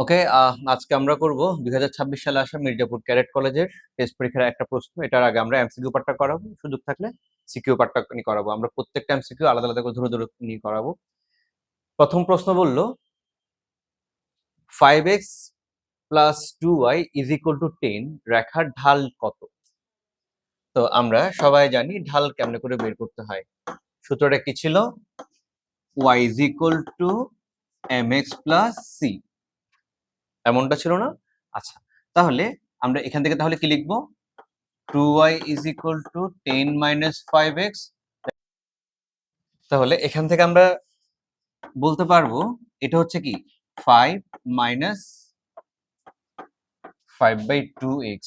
ওকে, আজকে আমরা করব 2026 সালে আসা মির্জাপুর ক্যাডেট কলেজের টেস্ট পরীক্ষার একটা প্রশ্ন। এটার আগে আমরা এমসিকিউ পার্টটা করাবো, সুযোগ থাকলে সিকিউ পার্টটা নিয়ে করাবো। আমরা প্রত্যেকটা এমসিকিউ আলাদা আলাদা করে ধরে ধরে নিয়ে করাবো। প্রথম প্রশ্ন বললো 5x plus 2y is equal two 10 রেখার ঢাল কত? তো আমরা সবাই জানি ঢাল কেমনে করে বের করতে হয়। সূত্রটা কি ছিল? y is equal two mx plus c, এমনটা ছিল না? আচ্ছা, তাহলে আমরা এখান থেকে তাহলে কি লিখবো? 2y is equal to 10 minus 5x। তাহলে এখান থেকে আমরা বলতে পারবো এটা হচ্ছে কি 5 minus 5/2x।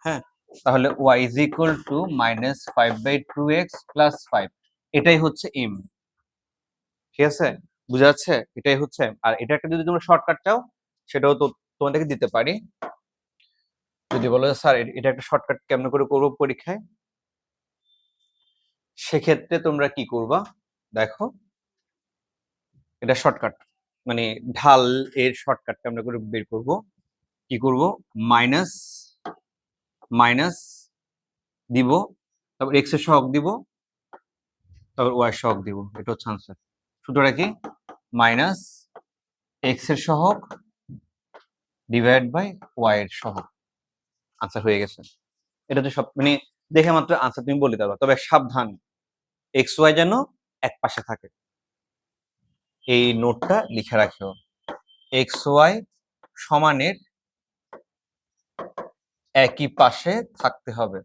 হ্যাঁ, তাহলে y is equal to minus 5/2x plus 5, এটাই হচ্ছে m। ঠিক আছে, বুঝা যাচ্ছে? এটাই হচ্ছে। আর এটা একটা যদি তোমরা শর্টকাট চাও সেটাও তো তোমাদেরকে দিতে পারি। যদি বলো স্যার এটা একটা শর্টকাট কেমনে করে করবো পরীক্ষায়, সেক্ষেত্রে তোমরা কি করবা দেখো, এটা শর্টকাট মানে ঢাল এর শর্টকাটটা আমরা করে বের করব। কি করব? মাইনাস মাইনাস দিব, তারপর এক্স এর সহগ দিব, তারপর ওয়াই এর সহগ দিব। এটা হচ্ছে আনসার। সূত্রটা কি? মাইনাস এক্স এর সহগ ডিভাইড বাই ওয়াই এর সহগ। আনসার হয়ে গেছে। এটা তো সব মানে দেখে মাত্র আনসার তুমি বলে দেবা, তবে সাবধান, এক্স ওয়াই যেন এক পাশে থাকে। এই নোটটা লিখে রাখিও, এক্স ওয়াই সমানের একই পাশে থাকতে হবে,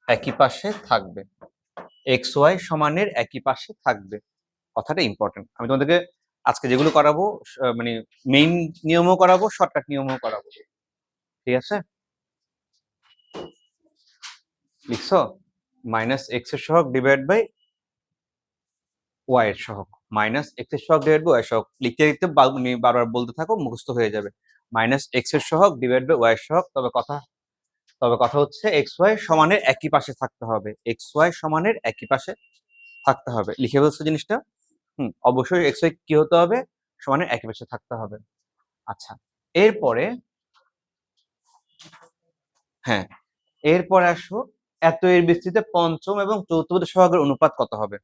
একই পাশে থাকবে। এক্স ওয়াই সমানের একই পাশে থাকবে, কথাটা ইম্পর্টেন্ট। আমি তোমাদেরকে আজকে যেগুলো করাবো মানে মেইন নিয়মও করাবো, শর্টকাট নিয়মও করাবো। ঠিক আছে, লিখছো? মাইনাস এক্স এর সহগ ডিভাইড বাই ওয়াই এর সহগ, মাইনাস এক্স এর সহগ ডিভাইড বাই ওয়াই এর সহগ। লিখতে লিখতে বারবার বলতে থাকো, মুখস্থ হয়ে যাবে। মাইনাস এক্স এর সহগ ডিভাইড বাই ওয়াই এর সহগ। তবে কথা হচ্ছে এক্স ওয়াই সমানের একই পাশে থাকতে হবে, এক্স ওয়াই সমানের একই পাশে থাকতে হবে। লিখে বলছো জিনিসটা? অবশ্যই এক্স ওয়াই কি হতে হবে? সমানের একই পাশে থাকতে হবে। আচ্ছা, এরপরে হ্যাঁ, এরপরে আসো এত এর বিস্তৃতিতে পঞ্চম এবং চতুর্থ সহগের অনুপাত কত হবে?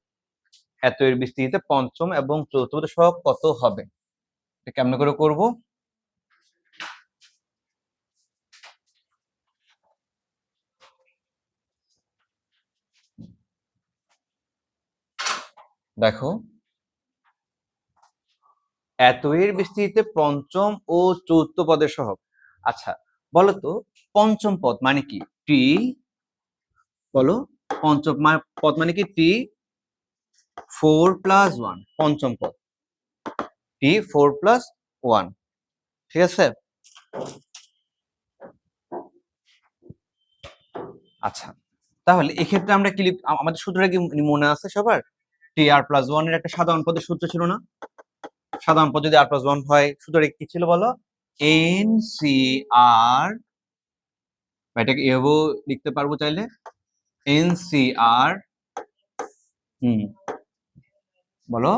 এত এর বিস্তৃতিতে পঞ্চম এবং চতুর্থ সহগ কত হবে? কেমন করে করব? দেখো, এত এর বিস্তৃতিতে পঞ্চম ও চতুর্থ পদের সহগ। আচ্ছা, বলো তো পঞ্চম পদ মানে কি? টি, বলো পঞ্চম পদ মানে কি? টি 4+1, পঞ্চম পদ টি 4+1। ঠিক আছে, আচ্ছা তাহলে এক্ষেত্রে আমরা কি আমাদের সূত্রটা কি মনে আছে সবার? টি আর প্লাস ওয়ান এর একটা সাধারণ পদের সূত্র ছিল না? সাধারণ পদ যদি আর প্লাস ওয়ান হয়, সূত্রটা কি ছিল বলো? এন সি আর, এটাকে এভাবেও লিখতে পারবো চাইলে, এন সি আর বলো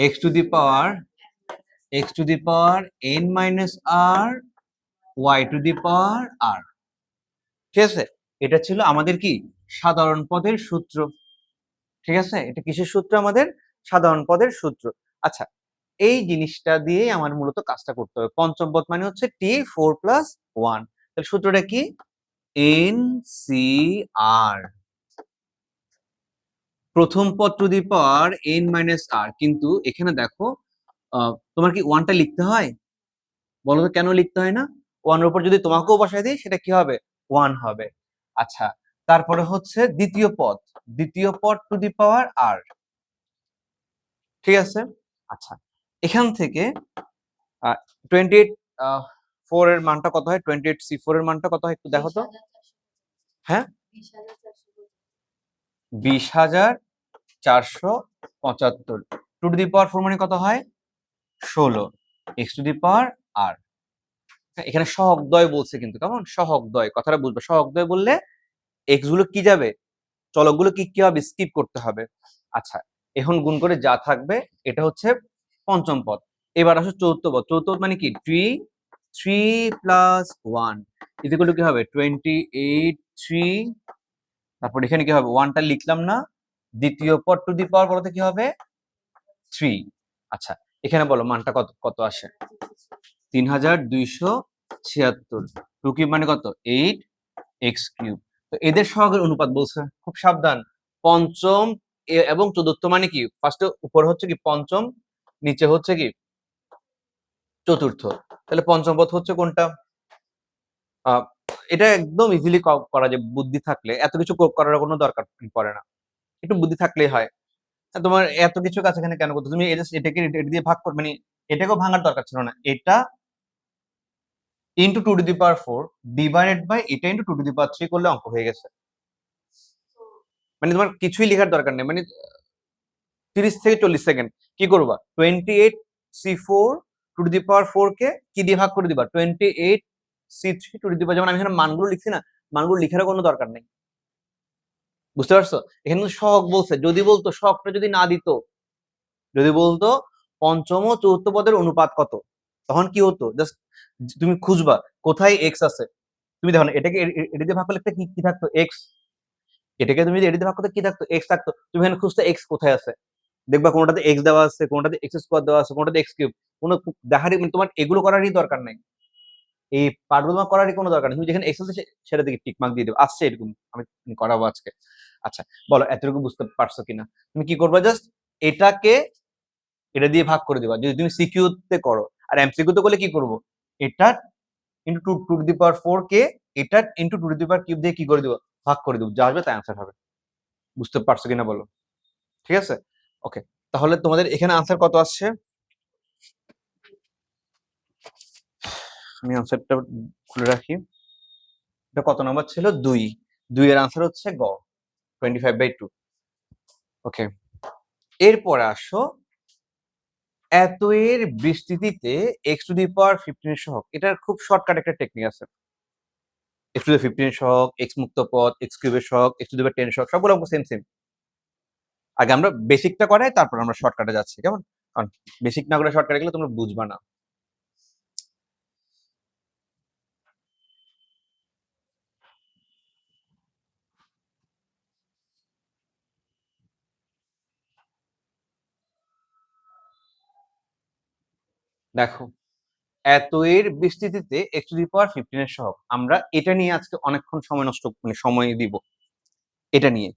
X to the power N minus R Y to the power R. ঠিক আছে, এটা ছিল আমাদের কি সাধারণ পদের সূত্র। ঠিক আছে, এটা কিসের সূত্র? আমাদের সাধারণ পদের সূত্র। আচ্ছা, এই জিনিসটা দিয়েই আমার মূলত কাজটা করতে হবে। পঞ্চম পদ মানে হচ্ছে টি 4+1, তাহলে সূত্রটা কি? এন সি আর, প্রথম পদ to the power N minus R. কিন্তু এখানে দেখো তোমার কি ওয়ানটা লিখতে হয়? বলো তো কেন লিখতে হয় না? ওয়ানের উপর যদি তোমাকেও বসাই দিই সেটা কি হবে? ওয়ান হবে। আচ্ছা, তারপরে হচ্ছে দ্বিতীয় পদ টু দি পাওয়ার আর। ঠিক আছে, আচ্ছা এখান থেকে 28 এর মানটা কত হয়? 28C4 এর মানটা কত হয় একটু দেখো তো। হ্যাঁ, 20,475 টু দি পাওয়ার 4 মানে কত হয়? 16 এক্স টু দি পাওয়ার আর। এখানে সহগদ্বয় বলছে কিন্তু, কেমন সহগদ্বয় কথাটা বুঝবে। সহগদ্বয় বললে এক্স গুলো কি যাবে, চলকগুলো কি কি হবে? স্কিপ করতে হবে। আচ্ছা, এখন গুণ করে যা থাকবে এটা হচ্ছে পঞ্চম পদ। এবার আসো চতুর্থ পদ। চতুর্থ পদ মানে কি? 3 প্লাস 1 ইকুয়াল টু কি হবে? 28 3। তারপর এখানে কি হবে? 1টা লিখলাম না, দ্বিতীয় পদ টু দি পাওয়ার বলতে কি হবে? 3। আচ্ছা, এখানে বলো মানটা কত কত আসে? 3276। 2 কিউব মানে কত? 8 এক্স কিউব। তো এদের সহগের অনুপাত বলছে, খুব সাবধান। পঞ্চম এবং চতুর্থ মানে কি? ফার্স্টে উপরে হচ্ছে কি পঞ্চম, নিচে হচ্ছে কি চতুর্থ। তাহলে পঞ্চম পদ হচ্ছে কোনটা? আহ, এটা একদম ইজিলি করা যায় বুদ্ধি থাকলে, এত কিছু করার কোনো দরকার পড়ে না, একটু বুদ্ধি থাকলেই হয়। তোমার এত কিছু কাছে এখানে কেন করতো? তুমি এটাকে এটা দিয়ে ভাগ কর, মানে এটাকেও ভাঙার দরকার ছিল না। এটা into 2 to the power 4 divided by এটা ইন্টু 2 টু দি পাওয়ার 3 করলে অঙ্ক হয়ে গেছে। মানে তোমার কিছুই লেখার দরকার নেই, মানে 30 থেকে 40 সেকেন্ড কি করবা? 28 C4 টু দি পাওয়ার 4 কে কি দিয়ে ভাগ করে দিবা? 28 C3 টু দি পাওয়ার, যেমন আমি এখানে মানগুলো লিখছি না, মানগুলো লিখারও কোনো দরকার নেই। বুঝতে পারছো? এখানে কিন্তু সহগ বলছে, যদি বলতো সহগটা যদি না দিত, যদি বলতো পঞ্চম ও চতুর্থ পদের অনুপাত কত, তখন কি হতো? জাস্ট তুমি খুঁজবা কোথায় এক্স আছে। তুমি দেখো না, এটাকে এটা দিয়ে ভাগ করলে একটা কি কি থাকতো? এক্স। এটাকে তুমি যদি এটা দিয়ে ভাগ করতে কি থাকতো? এক্স থাকতো। তুমি এখানে খুঁজতে এক্স কোথায় আছে, দেখবা কোনটাতে এক্স দেওয়া আছে, কোনটাতে এক্স স্কোয়ার দেওয়া আছে, কোনটাতে এক্স কিউব। কোনো দেখারই মানে তোমার এগুলো করারই দরকার নাই, এই পার্টগুলো তোমার করারই কোনো দরকার নেই। তুমি যেখানে এক্স আছে সেটা দিকে টিক মার্ক দিয়ে দেবো, আসছে এরকম আমি করাবো আজকে। আচ্ছা, বলো এতটুকু বুঝতে পারছো কিনা? তুমি কি করবা? জাস্ট এটাকে এটা দিয়ে ভাগ করে দিবা যদি তুমি সিকিউ তে করো। আর এমসিকিউ তে করলে কি করব? এটা into two two the power 4 কে এটা into 2 to the power cube দিয়ে কি করে দিব? ভাগ করে দিব, যা আসবে তাই আনসার হবে। বুঝতে পারছো কিনা বলো? ঠিক আছে, ওকে। তাহলে তোমাদের এখানে আনসার কত আসছে? আমি আনসারটা খুলে রাখি। এটা কত নম্বর ছিল? 2। 2 এর আনসার হচ্ছে গ, 25/2। ওকে, এরপরে আসো এত এর বিস্তৃতিতে x⁻15 এর সহগ। এটার খুব শর্টকাট একটা টেকনিক আছে। x⁻15 এর সহগ, x মুক্ত পদ, x কিউবের সহগ, x⁻10 এর সহগ, সবগুলো সেম সেম। আগে আমরা বেসিকটা করাই, তারপর আমরা শর্টকাটে যাচ্ছি, কেমন? কারণ বেসিক না করে শর্টকাটে গেলে তোমরা বুঝবা না। দেখো, এত এর বিস্তৃতিতে x⁻15 এর সহগ, আমরা এটা নিয়ে আজকে অনেকক্ষণ সময় নষ্ট মানে সময় দিব এটা নিয়ে।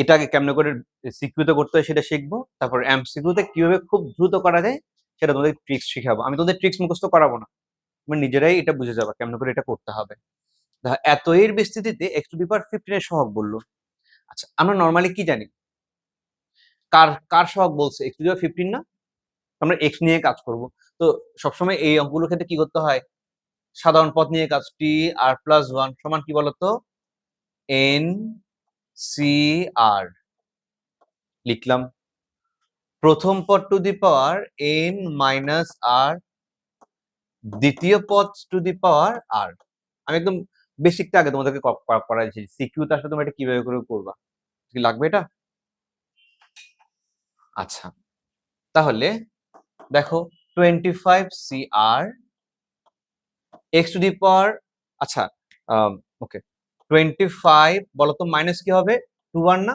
এটাকে কেমনে করে সিকিউতে করতে হয় সেটা শিখবো, তারপর এমসিকিউতে কিভাবে খুব দ্রুত করা যায় সেটা তোমাদের ট্রিক্স শিখাবো। আমি তোদের ট্রিক্স মুখস্থ করাবো না, তুমি নিজেরাই এটা বুঝে যাবে কেমনে করে এটা করতে হবে। এত এর বিস্তৃতিতে x⁻15 এর সহগ বললো। আচ্ছা, আমরা নর্মালি কি জানি? কার কার সহগ বলছে? x⁻15 না? আমরা এক্স নিয়ে কাজ করব। তো সবসময় এই অঙ্কগুলোর ক্ষেত্রে কি করতে হয়? সাধারণ পদ নিয়ে কাজ। t r+1 সমান কি বলতো? n c r লিখলাম। প্রথম পদ to the power n minus r, দ্বিতীয় পদ টু দি পাওয়ার r। আমি একদম বেসিকটা আগে তোমাদেরকে করাইছি, সিকিউতে আসলে তোমরা এটা কিভাবে করে করবা। কি লাগবে এটা? আচ্ছা, তাহলে দেখো 25 CR x টু দি পাওয়ার, আচ্ছা ওকে, 25 বলতো মাইনাস কি হবে? 2 না?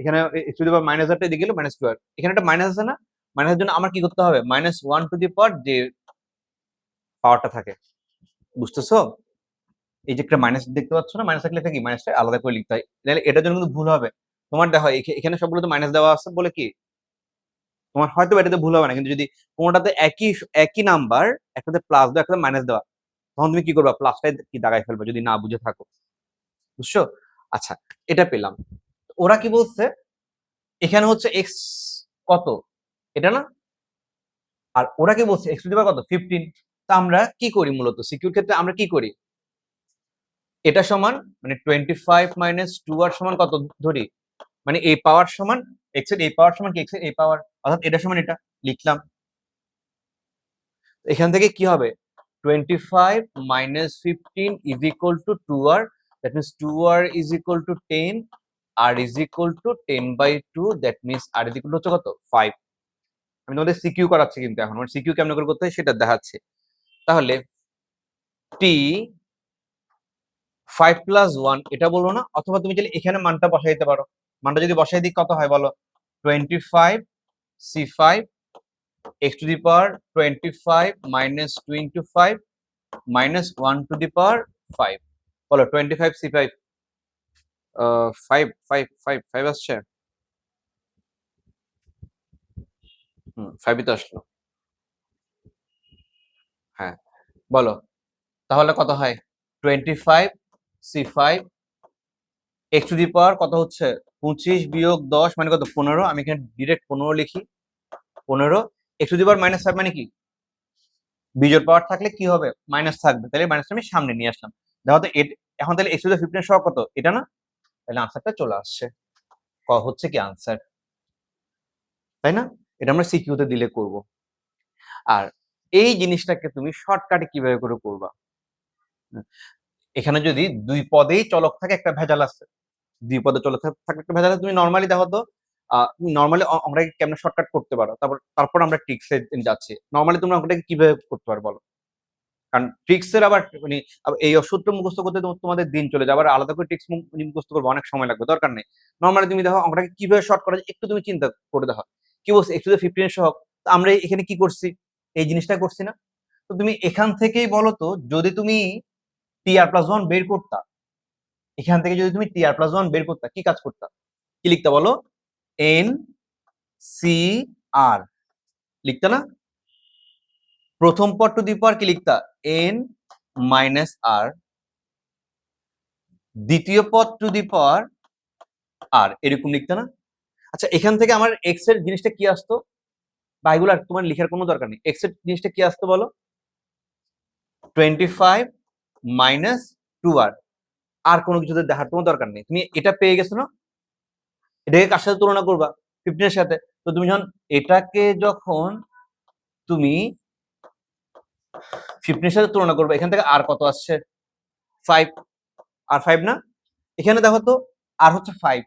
এখানে x two the power minus একটা এদিকে গেল -2, এখানে একটা মাইনাস আছে না? মাইনাসের জন্য আমার কি করতে হবে? -1 টু দি পাওয়ার যে পাওয়ারটা থাকে, বুঝতেছো? এই যে একটা মাইনাস দেখতে পাচ্ছ না, মাইনাস থাকলে এটা কি মাইনাসটা আলাদা করে লিখতে হয়, নাহলে এটার জন্য কিন্তু ভুল হবে। তোমার দেখো এখানে সবগুলো তো মাইনাস দেওয়া আছে বলে কি তোমার হয়তো এটাতে ভুল হবে না, কিন্তু যদি কোনটাতে একই একই নাম্বার, একটাতে প্লাস দেওয়া একটাতে মাইনাস দেওয়া, তখন তুমি কি করবা? প্লাসটাই কি দাগায় ফেলবে যদি না বুঝে থাকো, বুঝছো? আচ্ছা, এটা পেলাম। ওরা কি বলছে? এখানে হচ্ছে এক্স কত, এটা না? আর ওরা কি বলছে? এক্স টু দি পাওয়ার কত? 15। তা আমরা কি করি মূলত সিকিউর ক্ষেত্রে? আমরা কি করি? এটা সমান মানে 25 - 2r সমান কত ধরি? মানে এই পাওয়ার সমান এক্স এর এই পাওয়ার সমান কি এক্স এর এই পাওয়ার, অর্থাৎ এটা সমান এটা লিখলাম। এখান থেকে কি হবে? 25 - 15 is equal two 2r, that means 2r is equal two 10, r is equal two 10/2, that means r is equal হচ্ছে কত? 5। আমি তোমাদের সিকিউ করাচ্ছি কিন্তু এখন আমার সিকিউ কেমন করে করতে হয় সেটা দেখাচ্ছে। তাহলে টি 5+1 এটা বলবো না, অথবা তুমি চাইলে এখানে মানটা বসাই দিতে পারো। মানটা যদি বসাই দিই কত হয় বলো? 25c5 x⁻25 -2 × 5 -1 ⁵ বলো 25c5 5 5 5 5 আসছে। 5ই তো আসলো। হ্যাঁ বলো তাহলে কত হয়? 25c5 x⁻, কত হচ্ছে 25 - 10 মানে কত? 15। আমি এখানে ডিরেক্ট 15 লিখি। 15 x⁻⁻5 মানে কি? বিজোড় পাওয়ার থাকলে কি হবে? মাইনাস থাকবে, তাহলে মাইনাসটা আমি সামনে নিয়ে আসলাম। দেখো তো এখন তাহলে x⁻15 সহ কত? এটা না? তাহলে আনসারটা চলে আসছে। হচ্ছে কি আনসার, তাই না? এটা আমরা সিকিউতে দিলে করব। আর এই জিনিসটাকে তুমি শর্টকাটে কিভাবে করে করবা? এখানে যদি দুই পদেই চলক থাকে, একটা ভেজাল আছে। দুই পদে চলক থাকে একটা ভেজাল আছে। তুমি নরমালি দেখো তো, নরমালি আমরা কেমন শর্টকাট করতে পারো, তারপর আমরা ট্রিক্সে যাচ্ছি। নরমালি তোমরা অঙ্কটাকে কিভাবে করতে পারো বলো? কারণ ট্রিক্সের আবার মানে এই সূত্র মুখস্থ করতে তোমাদের দিন চলে যাবে, আবার আলাদা করে ট্রিক্স মুখস্থ করবো, অনেক সময় লাগবে, দরকার নেই। নরমালি তুমি দেখো অঙ্কটাকে কিভাবে শর্ট করা যায় একটু তুমি চিন্তা করে দেখো। কি বলছে? x⁻15 সহগ। আমরা এখানে কি করছি? এই জিনিসটা করছি না? তো তুমি এখান থেকেই বলো তো, যদি তুমি tr+1 বের করতা, এখান থেকে যদি তুমি tr+1 বের করতা, কি কাজ করতা? কি লিখতা বলো? n c r লিখতা না? প্রথম পদ টু দি পাওয়ার কি লিখতা? n - r, দ্বিতীয় পদ টু দি পাওয়ার r, এরকম লিখতা না? আচ্ছা এখান থেকে আমার x এর জিনিসটা কি আসতো? বা এগুলো আর তোমার লিখার কোনো দরকার নেই। x এর জিনিসটা কি আসতো বলো? 25 - 2r। আর কোনো কিছু দেখার কোনো দরকার নেই, তুমি এটা পেয়ে গেছো না? এটাকে কার সাথে তুলনা করবা? 15 এর সাথে। তো তুমি যখন তুমি 15 এর সাথে তুলনা করবে, এখান থেকে আর কত আসছে? 5। আর 5 না? এখানে দেখো তো আর হচ্ছে 5।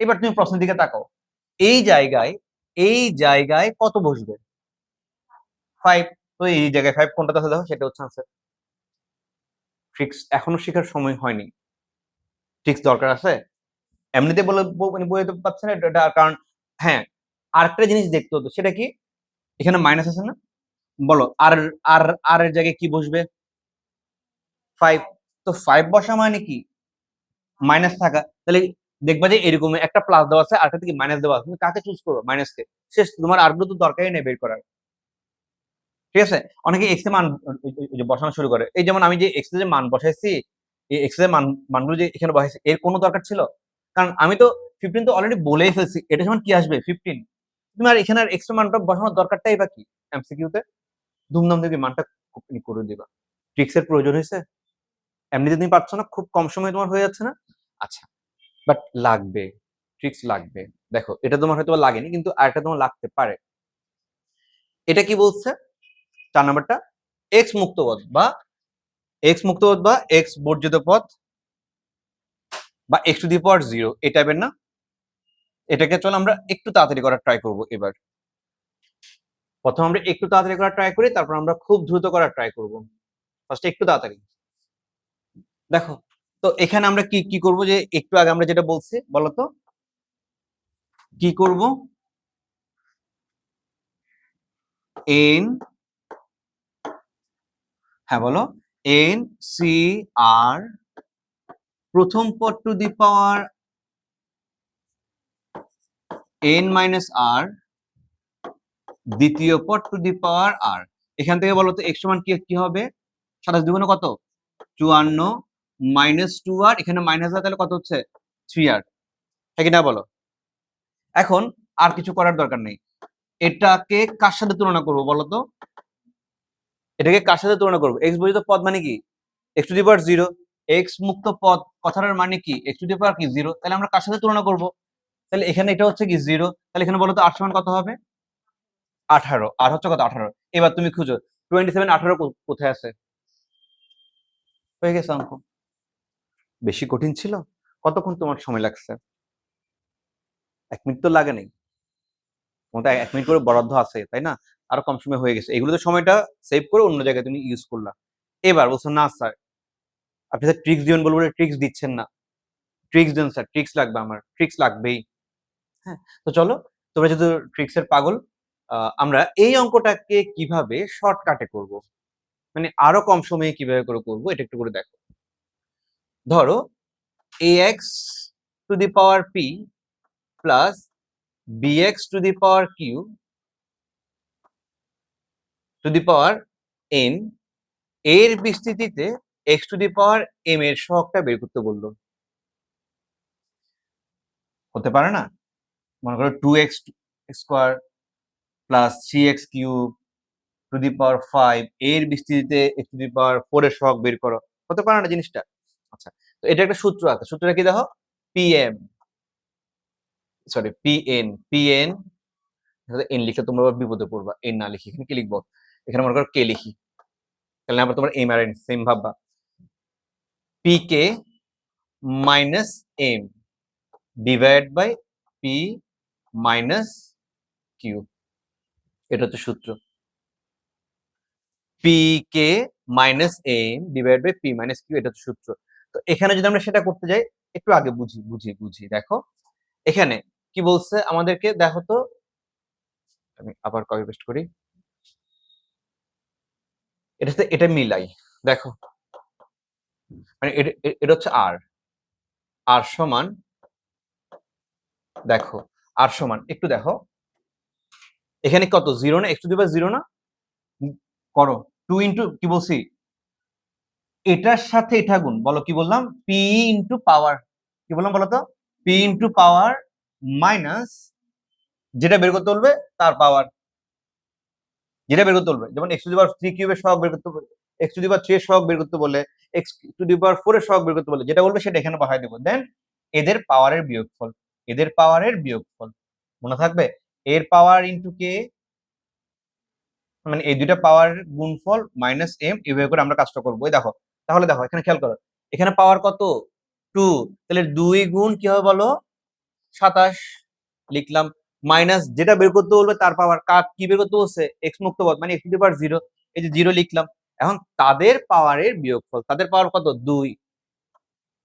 এবার তুমি প্রশ্নের দিকে তাকাও। এই জায়গায় কত বসবে? 5। তো এই জায়গায় 5 কোনটাতে আছে দেখো, সেটা হচ্ছে আনসার। ট্রিক্স এখনো শেখার সময় হয়নি, ট্রিক্স দরকার আছে। এমনিতে বলে মানে বলতে পারছে না এটা, কারণ হ্যাঁ আরেকটা জিনিস দেখতে হতো, সেটা কি? এখানে মাইনাস আছে না? বলো আর আর আর এর জায়গায় কি বসবে? 5। তো 5 বসা মানে কি? মাইনাস থাকা। তাহলে দেখবা যে এরকম একটা প্লাস দেওয়া আছে আর একটা থেকে মাইনাস দেওয়া আছে, তুমি কাকে চুজ করবে? মাইনাসকে। শেষ, তোমার আরগুলো তো দরকারই নেই বের করার। ঠিক আছে? অনেকে এক্স এর মান বসানো শুরু করে। এই যেমন আমি যে এক্স এর যে মান বসাইছি, এই এক্স এর মানগুলো যে এখানে বসাইছি, এর কোনো দরকার ছিল? কারণ আমি তো 15 তো অলরেডি বলেই ফেলছি, এটা সমান কি আসবে? 15। তুমি আর এখানে আর এক্সট্রা মানটা বসানোর দরকারটাই বা কি? এমসিকিউতে ধুমধাম দিয়ে মানটা করে দিবা। ট্রিক্স এর প্রয়োজন হয়েছে? এমনিতে তুমি পারছো না, খুব কম সময় তোমার হয়ে যাচ্ছে না? আচ্ছা, বাট লাগবে, ট্রিক্স লাগবে। দেখো এটা তোমার হয়তো লাগেনি, কিন্তু আরেকটা তোমার লাগতে পারে। এটা কি বলছে? 4 নাম্বারটা এক্স মুক্ত পথ বা এক্স বর্জিত পথ বা x⁻0 এই টাইপের না? এটাকে চলো আমরা একটু তাড়াতাড়ি করার ট্রাই করব এবার। প্রথম আমরা একটু তাড়াতাড়ি করার ট্রাই করি, তারপর আমরা খুব দ্রুত করার ট্রাই করব। ফার্স্টে একটু তাড়াতাড়ি দেখো। তো এখানে আমরা কি কি করব, যে একটু আগে আমরা যেটা বলছি বলতো কি করব? n, হ্যাঁ বলো, n c r প্রথম পদ to the power n - r, দ্বিতীয় পদ টু দি পাওয়ার r। এখান থেকে বলো তো x সমান কি হবে? 27 দুগুণে কত? 54 -2r, এখানে মাইনাস তাহলে কত হচ্ছে? 3r। হ্যাঁ কি না বলো? এখন আর কিছু করার দরকার নেই। এটাকে কার সাথে তুলনা করবো বলো তো? এটাকে কার সাথে তুলনা করবো? x বর্জিত পদ মানে কি? x⁻0। x মুক্ত পদ কথাটার মানে কি? x⁻0 কি 0। তাহলে আমরা কার সাথে তুলনা করব? তাহলে এখানে এটা হচ্ছে কি 0। তাহলে এখানে বলো তো r সমান কত হবে? 18। আর হচ্ছে কত? 18। এবার তুমি খুঁজো 27 18 কোথায় আছে? হয়ে গেছে অঙ্ক। বেশি কঠিন ছিল? কতক্ষণ তোমার সময় লাগছে? 1 মিনিট তো লাগে নাই। তোমাদের 1 মিনিট করে বরাদ্দ আছে তাই না, আরো কম সময় হয়ে গেছে, এগুলো তো সময়টা সেভ করে অন্য জায়গায় তুমি ইউজ করলা। এবার বলছো না স্যার আপনি স্যার ট্রিক্স দিবেন, বলবো ট্রিক্স দিচ্ছেন না, ট্রিক্স দেন স্যার, ট্রিক্স লাগবে, আমার ট্রিক্স লাগবেই। হ্যাঁ, তো চলো, তোমরা যেহেতু ট্রিক্সের পাগল, আমরা এই অঙ্কটাকে কিভাবে শর্টকাটে করব, মানে আরো কম সময়ে কিভাবে করে করবো এটা একটু করে দেখো। ধরো ax two the power p plus bx two the power q two the power n এর বিস্তৃতিতে x two the power m এর সহগটা বের করতে বললো। হতে পারে না? মনে করো 2x square plus 3x cube to the power 5 এর বিস্তৃতিতে x টু দি পাওয়ার 4 এর সহগ বের করো। হতে পারে না জিনিসটা? আচ্ছা, তো এটা একটা সূত্র আছে, সূত্রটা কি দেখো, pm সরি pn এন লিখে তোমরা আবার বিপদে পড়বা, এন না লিখি এখানে কি লিখবো, এখানে মনে করো কে লিখি, তাহলে আবার তোমার এম আর এন সেম ভাববা, P K minus M divide by P minus Q, এটা হচ্ছে সূত্র, P K minus M divide by P minus Q, এটা হচ্ছে সূত্র। তো এখানে যদি আমরা সেটা করতে যাই, একটু আগে বুঝি দেখো এখানে কি বলছে আমাদেরকে, দেখো তো আমি আবার কপি পেস্ট করি, এটা মিলাই দেখো, মানে এটা হচ্ছে আর, আর সমান, দেখো আর সমান একটু দেখো এখানে কত জিরো না, x to the power zero না, করো 2 ইন্টু কি বলছি, এটার সাথে এটা গুণ, বলো কি বললাম, পি ইন্টু পাওয়ার, কি বললাম বলো তো, পি ইন্টু পাওয়ার মাইনাস যেটা বের করতে বলবে তার পাওয়ার, যেটা বের করতে বলবে, যেমন এক্স টু দি পাওয়ার 3 কিউবের সহগ বের করতে বলবে, এক্স টু দি পাওয়ার 3 এর সহগ বের করতে বললে, এক্স টু দি পাওয়ার 4 এর সহগ বের করতে বললে, যেটা বলবে সেটা এখানে বসাই দেবো, দেন এদের পাওয়ারের বিয়োগফল, এদের পাওয়ারের বিয়োগফল মনে থাকবে, এর পাওয়ার ইন্টু কে, মানে এই দুইটা পাওয়ার গুণফল মাইনাস এম, এভাবে করে আমরা কাজটা করবো। দেখো তাহলে দেখো এখানে খেয়াল করো, এখানে পাওয়ার কত 2, তাহলে 2 গুণ কি হবে বলো 27 লিখলাম, মাইনাস যেটা বের করতে বলবে তার পাওয়ার, কি বের করতে বলছে এক্স মুক্ত পদ মানে এক্স টু দি পাওয়ার 0, এই যে 0 লিখলাম, এখন তাদের পাওয়ারের বিয়োগফল, তাদের পাওয়ার কত 2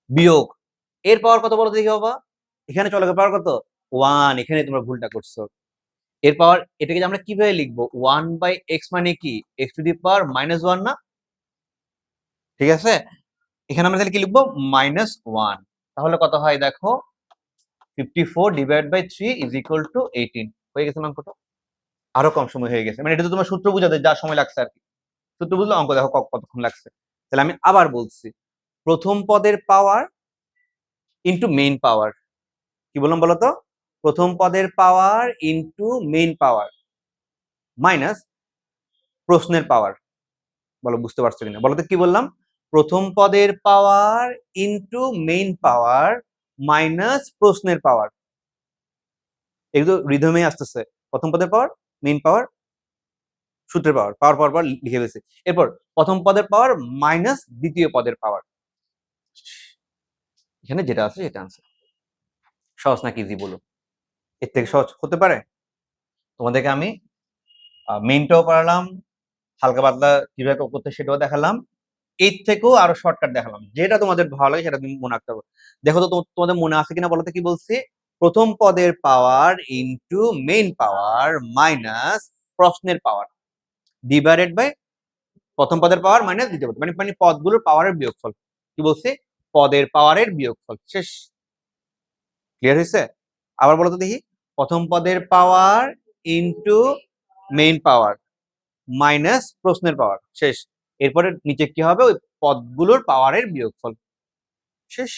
বিয়োগ এর পাওয়ার কত বলো দেখি বাবা, এখানে চলে পাওয়ার কত 1, এখানে তোমরা ভুলটা করছো, এর পাওয়ার এটাকে আমরা কিভাবে লিখবো, 1/x মানে কি x টু দি পাওয়ার -1 না, ঠিক আছে, এখানে আমরা তাহলে কি লিখবো -1, তাহলে কত হয় দেখো 54 divide by 3 is equal to 18, হয়ে গেছে না অঙ্কটা, আরো কম সময় হয়ে গেছে, মানে এটা তো তোমার সূত্র বুঝাতে যা সময় লাগছে আর কি, সূত্র বুঝলে অঙ্ক দেখো কতক্ষণ লাগছে। তাহলে আমি আবার বলছি, প্রথম পদের পাওয়ার ইন্টু মেইন পাওয়ার, কি বললাম বলতো, প্রথম পদের পাওয়ার ইন্টু মেইন পাওয়ার মাইনাস প্রশ্নের পাওয়ার, বলো বুঝতে পারছো কিনা, বলো তো কি বললাম, প্রথম পদের পাওয়ার ইন্টু মেইন পাওয়ার মাইনাস প্রশ্নের পাওয়ার, এগুলো রিদমে আসতেছে, প্রথম পদের পাওয়ার মেইন পাওয়ার সূত্রের পাওয়ার, পাওয়ার পাওয়ার পাওয়ার লিখে ফেলেছি, এরপর প্রথম পদের পাওয়ার মাইনাস দ্বিতীয় পদের পাওয়ার, এখানে যেটা আছে সেটা আনসার। সহজ নাকি ইজি বলো, এর থেকে সহজ হতে পারে? তোমাদেরকে আমি মেইনটাও পড়ালাম, হালকা পাতলা কিভাবে করতে সেটাও দেখালাম, এর থেকেও আরো শর্টকাট দেখালাম, যেটা তোমাদের ভালো লাগে সেটা তুমি মনে রাখতে পারো। দেখো তো তোমাদের মনে আছে কিনা বলো তো কি বলছি, প্রথম পদের পাওয়ার ইন্টু মেইন পাওয়ার মাইনাস প্রশ্নের পাওয়ার ডিভাইডেড বাই প্রথম পদের পাওয়ার মাইনাস দ্বিতীয় পদ, মানে পদগুলোর পাওয়ারের বিয়োগফল, কি বলছে পদের পাওয়ারের বিয়োগফল, শেষ, ক্লিয়ার হয়েছে? আবার বলো তো দেখি, প্রথম পদের পাওয়ার ইন্টু মেইন পাওয়ার মাইনাস প্রশ্নের পাওয়ার, শেষ, এরপরে নিচে কি হবে, ওই পদগুলোর পাওয়ারের বিয়োগফল, শেষ।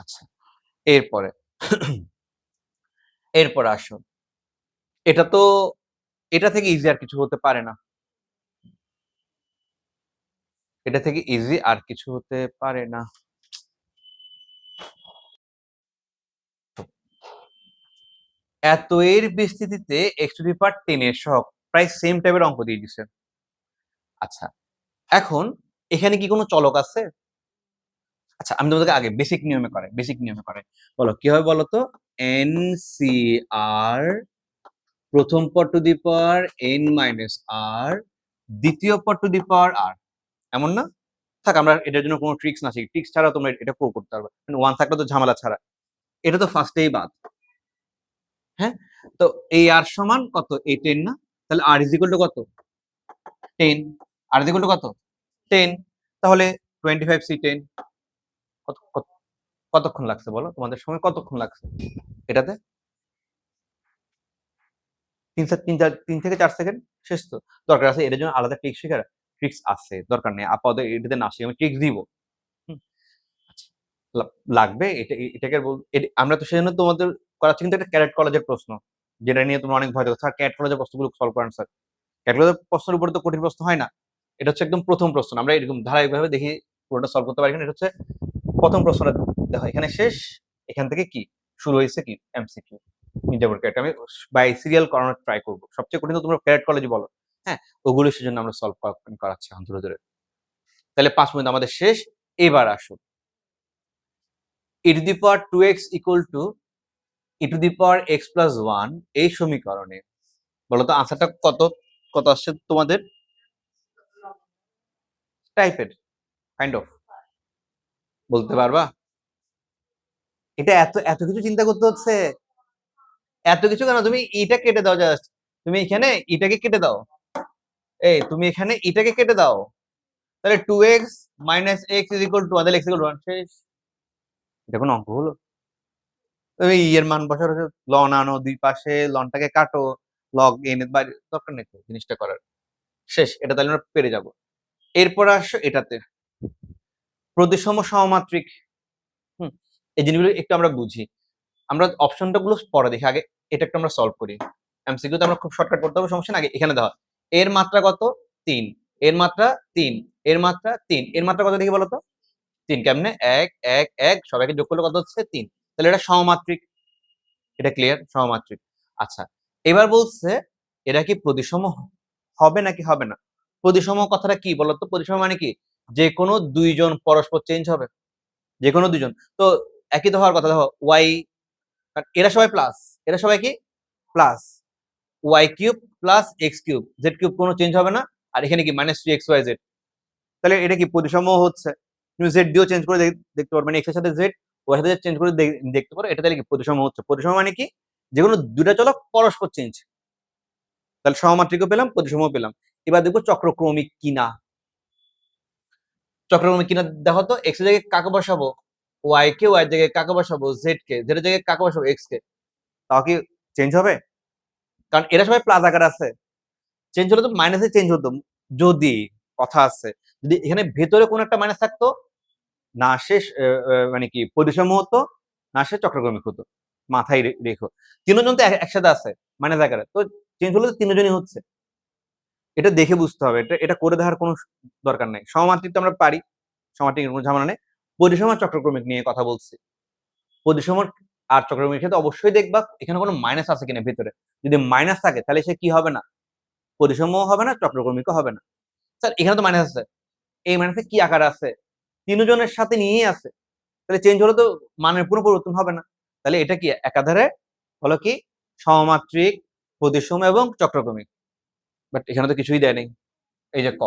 আচ্ছা, এরপরে এরপর আসো, এটা তো, এটা থেকে ইজি আর কিছু হতে পারে না, এটা থেকে ইজি আর কিছু হতে পারে না, এত এর বিস্তৃতিতে এক্স টু দি পাওয়ার 10 এর সহগ, প্রায় সেম টাইপের অঙ্ক দিয়ে দিছে। আচ্ছা, এখন এখানে কি কোনো চলক আছে? আচ্ছা, আমি তোমাদেরকে আগে বেসিক নিয়মে করে, বলো কি হবে বলো তো, এন সি আর প্রথম পদ to the power n minus R, দ্বিতীয় পদ টু দি পাওয়ার r, এমন না? থাক, আমরা এটার জন্য কোনো ট্রিক্স না শিখি, ট্রিক্স ছাড়া তোমরা এটা প্রুভ করতে পারবে, মানে 1 থাকলে তো ঝামেলা ছাড়া। এটা তো ফার্স্টেই বাদ। হ্যাঁ, তো এই r সমান কত? এই 10 না? তাহলে r ইজ ইকুয়াল টু কত? 10। r ইজ ইকুয়াল টু কত? 10। তাহলে 25c10 কতক্ষণ লাগছে বলো? তোমাদের সময় কতক্ষণ লাগছে এটাতে? 3 থেকে 4 সেকেন্ড, শেষ তো। দরকার আছে এটার জন্য আলাদা ট্রিক্স শেখার? ট্রিক্স আছে, দরকার নেই, আপাতত এটাতে না শিখে আমি ট্রিক্স দিব। আচ্ছা, লাগবে এটাকে আমরা তো সেজন্য তোমাদের করাচ্ছি, কিন্তু এটা ক্যাডেট কলেজের প্রশ্ন, যেটা নিয়ে তোমরা অনেক ভয় দেখো স্যার ক্যাডেট কলেজের প্রশ্নগুলো সলভ করেন স্যার। ক্যাডেট কলেজের প্রশ্নের উপরে তো কঠিন প্রশ্ন হয় না, এটা হচ্ছে একদম প্রথম প্রশ্ন। আমরা এরকম ধারাবাহিকভাবে দেখি পুরোটা সলভ করতে পারি কিনা। এটা হচ্ছে প্রথম প্রশ্নটা দেখো, এখানে শেষ, এখান থেকে কি শুরু হয়েছে, কি এমসিকিউ। মির্জাপুর ক্যাডেট আমি বাই সিরিয়াল করানোর ট্রাই করবো, সবচেয়ে কঠিন তো তোমরা ক্যাডেট কলেজে বলো। হ্যাঁ, ওগুলো সেজন্য আমরা সলভ করাচ্ছি ধরে ধরে। তাহলে 5 মিনিট আমাদের শেষ। এবার আসো, e to the power 2x equal to e to the power x plus 1 এই সমীকরণে বলতো আনসারটা কত কত আসছে তোমাদের? টাইপের কাইন্ড অফ বলতে পারবা? এটা এত এত কিছু চিন্তা করতে হচ্ছে? এত কিছু কেন? তুমি এটা কেটে দাও, জাস্ট তুমি এখানে এটাকে কেটে দাও, এই তুমি এখানে এটাকে কেটে দাও, তাহলে 2x minus x is equal to, তাহলে x equal to 1, শেষ। এটা কোনো অঙ্ক হলো? তুমি এর মান বসার, লন আনো, দুই পাশে লনটাকে কাটো, লগ এন এর বাইরে, দরকার নেই তো জিনিসটা করার, শেষ। এটা তাহলে আমরা পেরে যাব। এরপর আসো এটাতে, প্রতিসম সহমাত্রিক। এই জিনিসগুলো একটু আমরা বুঝি, আমরা অপশনটা গুলো পরে দেখি, আগে এটা একটু আমরা সলভ করি। এমসিকিউ তো আমরা খুব শর্টকাট করতে হবে, সমস্যা না। আগে এখানে দেখো, এর মাত্রা কত? 3, এর মাত্রা 3, এর মাত্রা 3, এর মাত্রা কত দেখি বলো তো? 3 কেমনে? 1 1 1 সবাইকে যোগ করলে কত হচ্ছে? 3। তাহলে এটা সহমাত্রিক, এটা ক্লিয়ার, সহমাত্রিক। আচ্ছা, এবার বলছে এরা কি প্রতিসম হবে নাকি হবে না? প্রতিসম কথাটা কি বলতো? প্রতিসম মানে কি? যে কোনো দুইজন পরস্পর চেঞ্জ হবে, যে কোনো দুইজন। তো একই তো হওয়ার কথা। দেখো ওয়াই, এরা সবাই প্লাস, এরা সবাই কি plus, y cube plus x cube, z cube কোনো চেঞ্জ হবে না। আর এখানে কি মাইনাস 3 xy জেড, তাহলে এটা কি প্রতিসম হচ্ছে? তুমি জেড দিয়েও চেঞ্জ করে দেখতে পারো, মানে এক্স এর সাথে জেড, ওয়াই সাথে চেঞ্জ করে দেখতে পারো, এটা তাহলে কি প্রতিসম হচ্ছে। প্রতিসম মানে কি? যেকোনো দুইটা চলক পরস্পর চেঞ্জ। তাহলে সহমাত্রিকও পেলাম, প্রতিসমও পেলাম। এবার দেখবো চক্রক্রমিক কিনা। চক্রক্রমিক কিনা দেখো তো, এক্স এর জায়গায় কাকে বসাবো? ওয়াই কে, ওয়াই এর জায়গায় কাকে বসাবো? জেড কে, জেড এর জায়গায় কাকে বসাবো? এক্স কে। তাও কি চেঞ্জ হবে? কারণ এরা সবাই প্লাস আকার আছে, চেঞ্জ হলে তো মাইনাসে চেঞ্জ হতো। যদি কথা আছে, যদি এখানে ভেতরে কোন একটা মাইনাস থাকতো, না শেষ মানে কি প্রতিসম হতো, না শেষ চক্রক্রমিক হতো। মাথায় রেখো, তিনজন তো একসাথে আছে মাইনাস আকারে, তো চেঞ্জ হলে তো তিনজনই হচ্ছে। এটা দেখে বুঝতে হবে, এটা এটা করে দেওয়ার কোনো দরকার নেই। সমাত্রিক তো আমরা পারি, সমাত্রিক কোনো ঝামেলা নেই। প্রতিসম আর চক্রক্রমিক নিয়ে কথা বলছি। প্রতিসম আর চক্রক্রমিক ক্ষেত্রে অবশ্যই দেখবা এখানে কোনো মাইনাস আছে কিনা ভেতরে। যদি মাইনাস থাকে তাহলে সে কি হবে না? প্রতিসমও হবে না, চক্রক্রমিকও হবে না। স্যার এখানে তো মাইনাস আছে, এই মাইনাসে কি আকার আছে? তিনজনের সাথে নিয়েই আছে, তাহলে চেঞ্জ হলে তো মানের পুরো পরিবর্তন হবে না। তাহলে এটা কি একাধারে হলো কি সহমাত্রিক, প্রতিসম এবং চক্রক্রমিক। বাট এখানে তো কিছুই দেয় নেই। এই যে ক,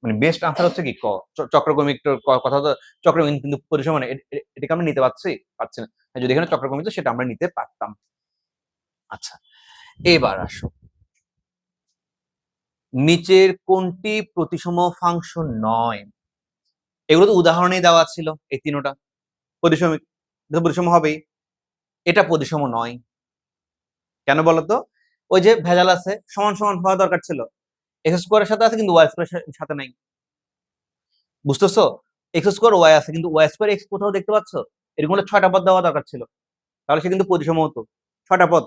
মানে বেস্ট আনসার হচ্ছে কি ক, চক্রক্রমিক কথা তো চক্রক্রমিক, কিন্তু প্রতিসম মানে এটাকে আমরা নিতে পারছি না। যদি এখানে চক্রক্রমিক তো সেটা আমরা নিতে পারতাম। আচ্ছা, এবার আসো, নিচের কোনটি প্রতিসম ফাংশন নয়? এগুলো তো উদাহরণেই দেওয়া ছিল, এই তিনটা প্রতিসম, প্রতিসম হবেই। এটা প্রতিসম নয়, কেন বলতো? ওই যে ভেজাল আছে, সমান সমান হওয়া দরকার ছিল, এক্স স্কোয়ারের সাথে আছে কিন্তু ওয়াই স্কোয়ারের সাথে নাই। বুঝতেছো? এক্স স্কোয়ার ওয়াই আছে কিন্তু ওয়াই স্কোয়ার এক্স কোথাও দেখতে পাচ্ছ? এরকম 6টা পদ দেওয়া দরকার ছিল, তাহলে সে কিন্তু প্রতিসম হতো। 6টা পদ,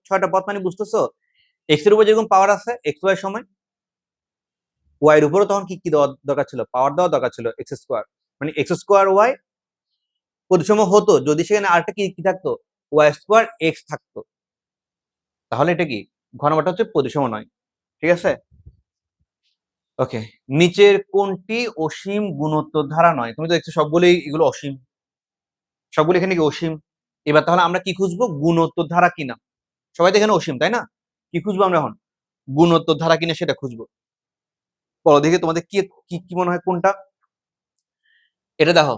6টা পদ মানে বুঝতেছো? এক্স এর উপর যেরকম পাওয়ার আছে এক্স ওয়াই সময়, ওয়াই এর উপরও তখন কি কি দেওয়া দরকার ছিল? পাওয়ার দেওয়া দরকার ছিল, এক্স স্কোয়ার। মানে এক্স স্কোয়ার ওয়াই প্রতিসম হতো যদি সেখানে আরেকটা কি কি থাকতো? ওয়াই স্কোয়ার এক্স থাকতো। তাহলে এটা কি ঘ নাম্বারটা হচ্ছে প্রতিসম নয়। ঠিক আছে, ওকে। নিচের কোনটি অসীম গুণোত্তর ধারা নয়? তুমি তো দেখছো সবগুলোই এগুলো অসীম, সবগুলো এখানে কি অসীম। এবার তাহলে আমরা কি খুঁজবো? গুণোত্তর ধারা কিনা। সবাই তো এখানে অসীম, তাই না? কি খুঁজবো আমরা এখন? গুণোত্তর ধারা কিনা সেটা খুঁজবো। বলো দেখি তোমাদের কি কি কি মনে হয় কোনটা? এটা দেখো।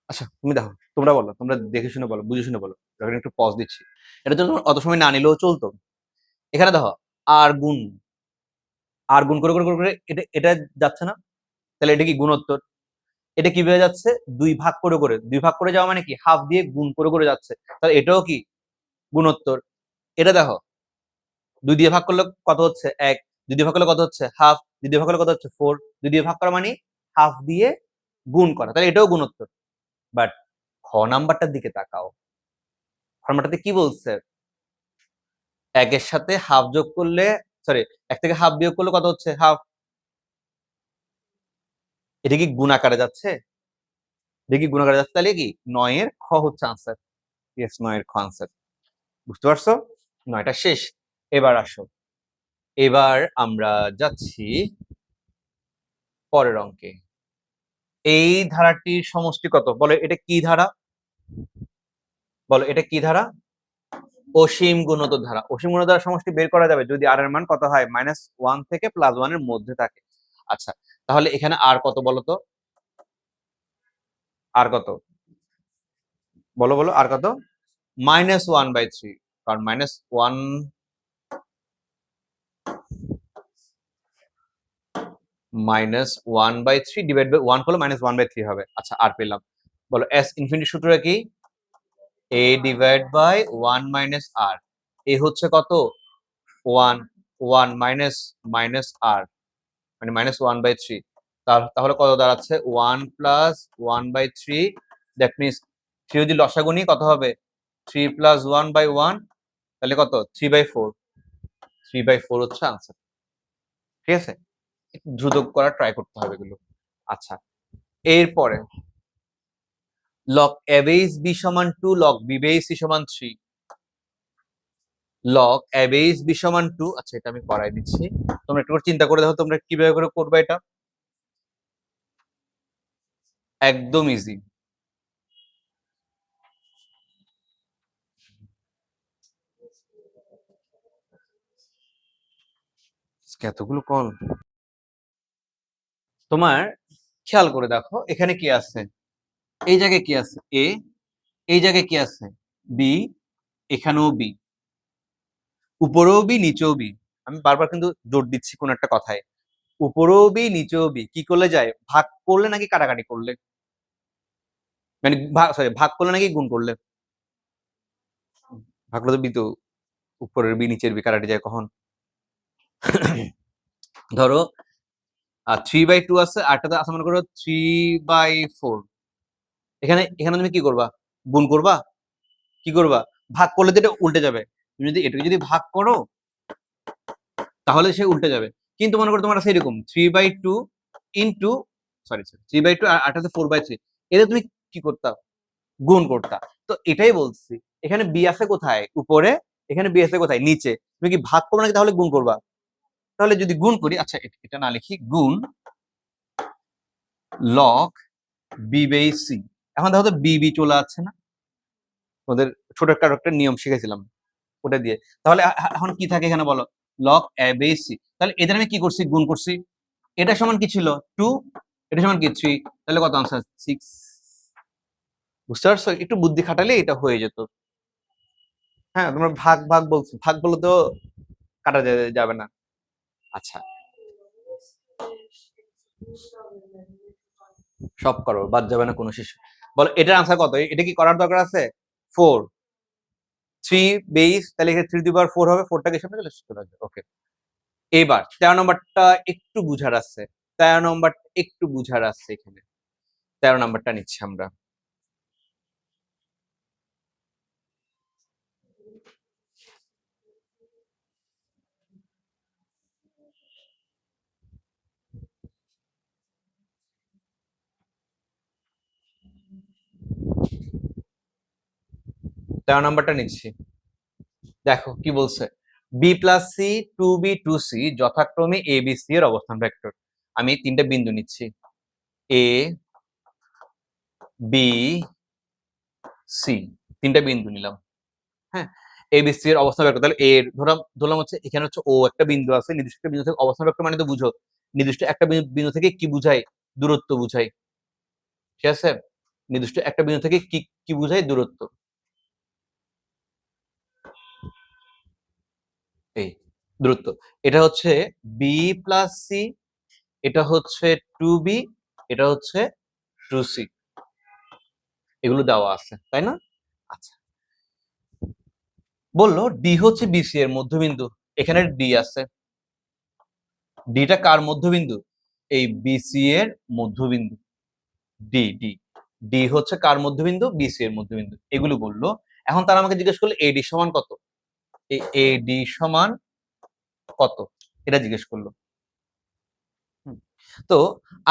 আচ্ছা তুমি দেখো, তোমরা বলো, তোমরা দেখে শুনে বলো, বুঝে শুনে বলো, এখন একটু পজ দিচ্ছি। এটা জন্য অত সময় না নিলেও চলতো। এখানে দেখো, আর গুণ, আর গুণ করে করে করে করে এটা এটা যাচ্ছে না, তাহলে এটা কি গুণোত্তর? এটা কিভাবে যাচ্ছে? দুই ভাগ করে করে, দুই ভাগ করে যাওয়া মানে কি হাফ দিয়ে গুণ করে করে যাচ্ছে, তাহলে এটাও কি গুণোত্তর? এটা দেখো, দুই দিয়ে ভাগ করলে কত হচ্ছে? এক। দুই দিয়ে ভাগ করলে কত হচ্ছে? হাফ। দুই দিয়ে ভাগ করলে কত হচ্ছে? ফোর। দুই দিয়ে ভাগ করা মানে হাফ দিয়ে গুণ করা, তাহলে এটাও গুণোত্তর। বাট খ নাম্বারটার দিকে তাকাও, খ নাম্বারটাতে কি বলছে? একের সাথে হাফ যোগ করলে, সরি, এক থেকে হাফ বিয়োগ করলে কত হচ্ছে? হাফ। এটা কি গুণ আকারে যাচ্ছে? এটা কি গুণ আকারে যাচ্ছে? তাহলে কি নয়ের খ হচ্ছে আনসার। ইয়েস, নয়ের খ আনসার। বুঝতে পারছো? নয়টা শেষ। এবার আসো, এবার আমরা যাচ্ছি পরের অঙ্কে। এই ধারাটির সমষ্টি কত? বলো এটা কি ধারা? বলো এটা কি ধারা? অসীম গুণোত্তর ধারা। অসীম গুণোত্তর ধারা সমষ্টি বের করা যাবে যদি আর এর মান কত হয়? -1 থেকে +1 এর মধ্যে থাকে। আচ্ছা, তাহলে এখানে আর কত বলো তো? আর কত? বলো বলো, আর কত? -1/3। কারণ -1, -1/3 ডিভাইড বাই 1 করলে -1/3 হবে। আচ্ছা, আর পেলাম। বলো এস ইনফিনিটি সূত্রটা কি? a ডিভাইড বাই 1 মাইনাস আর। এ হচ্ছে কত? 1। 1 মাইনাস মাইনাস আর মানে -1/3। তাহলে কত দাঁড়াচ্ছে? 1 প্লাস 1/3। দ্যাট মিনস 3 যদি লসাগু নিই কত হবে? 3 প্লাস 1/1, তাহলে কত? 3/4। 3/4 হচ্ছে আনসার। ঠিক আছে, একটু দ্রুত করার ট্রাই করতে হবে এগুলো। আচ্ছা, এরপরে লগ a বেস b সমান 2, লগ b বেস c সমান 3। লগ a বেস b সমান 2। আচ্ছা, এটা আমি করাই দিচ্ছি, তোমরা একটু করে চিন্তা করে দেখো তোমরা কিভাবে করে করবে এটা। একদম ইজি। এতগুলো কল, তোমার খেয়াল করে দেখো এখানে কি আছে। এই জায়গায় কি আছে? এ। এই জায়গায় কি আছে? বি। এখানেও বি। উপরেও বি, নিচেও বি। আমি বারবার কিন্তু জোর দিচ্ছি কোন একটা কথায়। উপরেও বি, নিচেও বি। কি করলে যায়? ভাগ করলে নাকি কাটাকাটি করলে? মানে সরি, ভাগ করলে নাকি গুণ করলে? ভাগ করলে তো বি তো, উপরের বি নিচের বি কাটাটি যায় কখন? ধরো 3/2 আছে, আরটাতে আছে মনে করো 3/4। এখানে এখানে তুমি কি করবা? গুণ করবা? কি করবা? ভাগ করলে তো এটা উল্টে যাবে। তুমি যদি এটাকে যদি ভাগ করো তাহলে সে উল্টে যাবে। কিন্তু মনে করো তোমার আছে এরকম 3/2 ইন্টু, সরি 3/2 আর আরটাতে 4/3, এটা তুমি কি করতা? গুণ করতা। তো এটাই বলছি, এখানে বি আছে কোথায়? উপরে। এখানে বি আছে কোথায়? নিচে। তুমি কি ভাগ করবে নাকি তাহলে গুণ করবা? তাহলে যদি গুণ করি, আচ্ছা এটা না লিখি, গুণ লগ বি বাই সি। এখন দেখো তো বি বি চলে আসছে না? ওদের ছোট একটা নিয়ম শিখেছিলাম ওটা দিয়ে। তাহলে এখন কি থাকে এখানে বলো? Log a by c. তাহলে এদের আমি কি করছি? গুণ করছি। এটা সমান কি ছিল? 2। এটা সমান কি? 3। তাহলে কত আনসার? 6। বুঝতে পারছো? একটু বুদ্ধি খাটালে এটা হয়ে যেত। হ্যাঁ, তোমরা ভাগ ভাগ বলছো, ভাগ বলে তো কাটা যাবে না। আচ্ছা, সব করো, বাদ যাবে না কোনো শিশু। বলো এটার আনসার কত? এটা কি করার দরকার আছে? 4। 3 বেস, তাহলে এখানে 3^4 হবে, 4টাকে সামনে চলে আসবে। ওকে, এবার 13 নম্বরটা একটু বুঝার আছে। 13 নম্বর একটু বুঝার আছে এখানে। 13 নম্বরটা নিচ্ছি আমরা। তেরো নম্বরটা নিচ্ছি। দেখো কি বলছে? B plus c, two b two c যথাক্রমে এ বি সি এর অবস্থান ভেক্টর। আমি তিনটা বিন্দু নিচ্ছি, এ বি সি। তিনটা বিন্দু নিলাম। হ্যাঁ, এ বি সি এর অবস্থান ভেক্টর, তাহলে এর ধরলাম হচ্ছে এখানে হচ্ছে ও একটা বিন্দু আছে, নির্দিষ্ট একটা বিন্দু থেকে অবস্থান ভেক্টর মানে তো বুঝো নির্দিষ্ট একটা বিন্দু থেকে কি বুঝায়, দূরত্ব বুঝায়, ঠিক আছে, নির্দিষ্ট একটা বিন্দু থেকে কি কি বুঝায়, দূরত্ব। এই দূরত্ব, এটা হচ্ছে বি প্লাস সি, এটা হচ্ছে টু বি, এটা হচ্ছে টু সি, এগুলো দেওয়া আছে তাই না? আচ্ছা, বললো ডি হচ্ছে বিসি এর মধ্যবিন্দু, এখানে ডি আছে, ডিটা কার মধ্যবিন্দু, এই বিসি এর মধ্যবিন্দু, ডি ডি ডি হচ্ছে কার মধ্যবিন্দু, বিসি এর মধ্যবিন্দু, এগুলো বললো। এখন তারা আমাকে জিজ্ঞেস করলো এডি সমান কত, এই এডি সমান কত এটা জিজ্ঞেস করলো। তো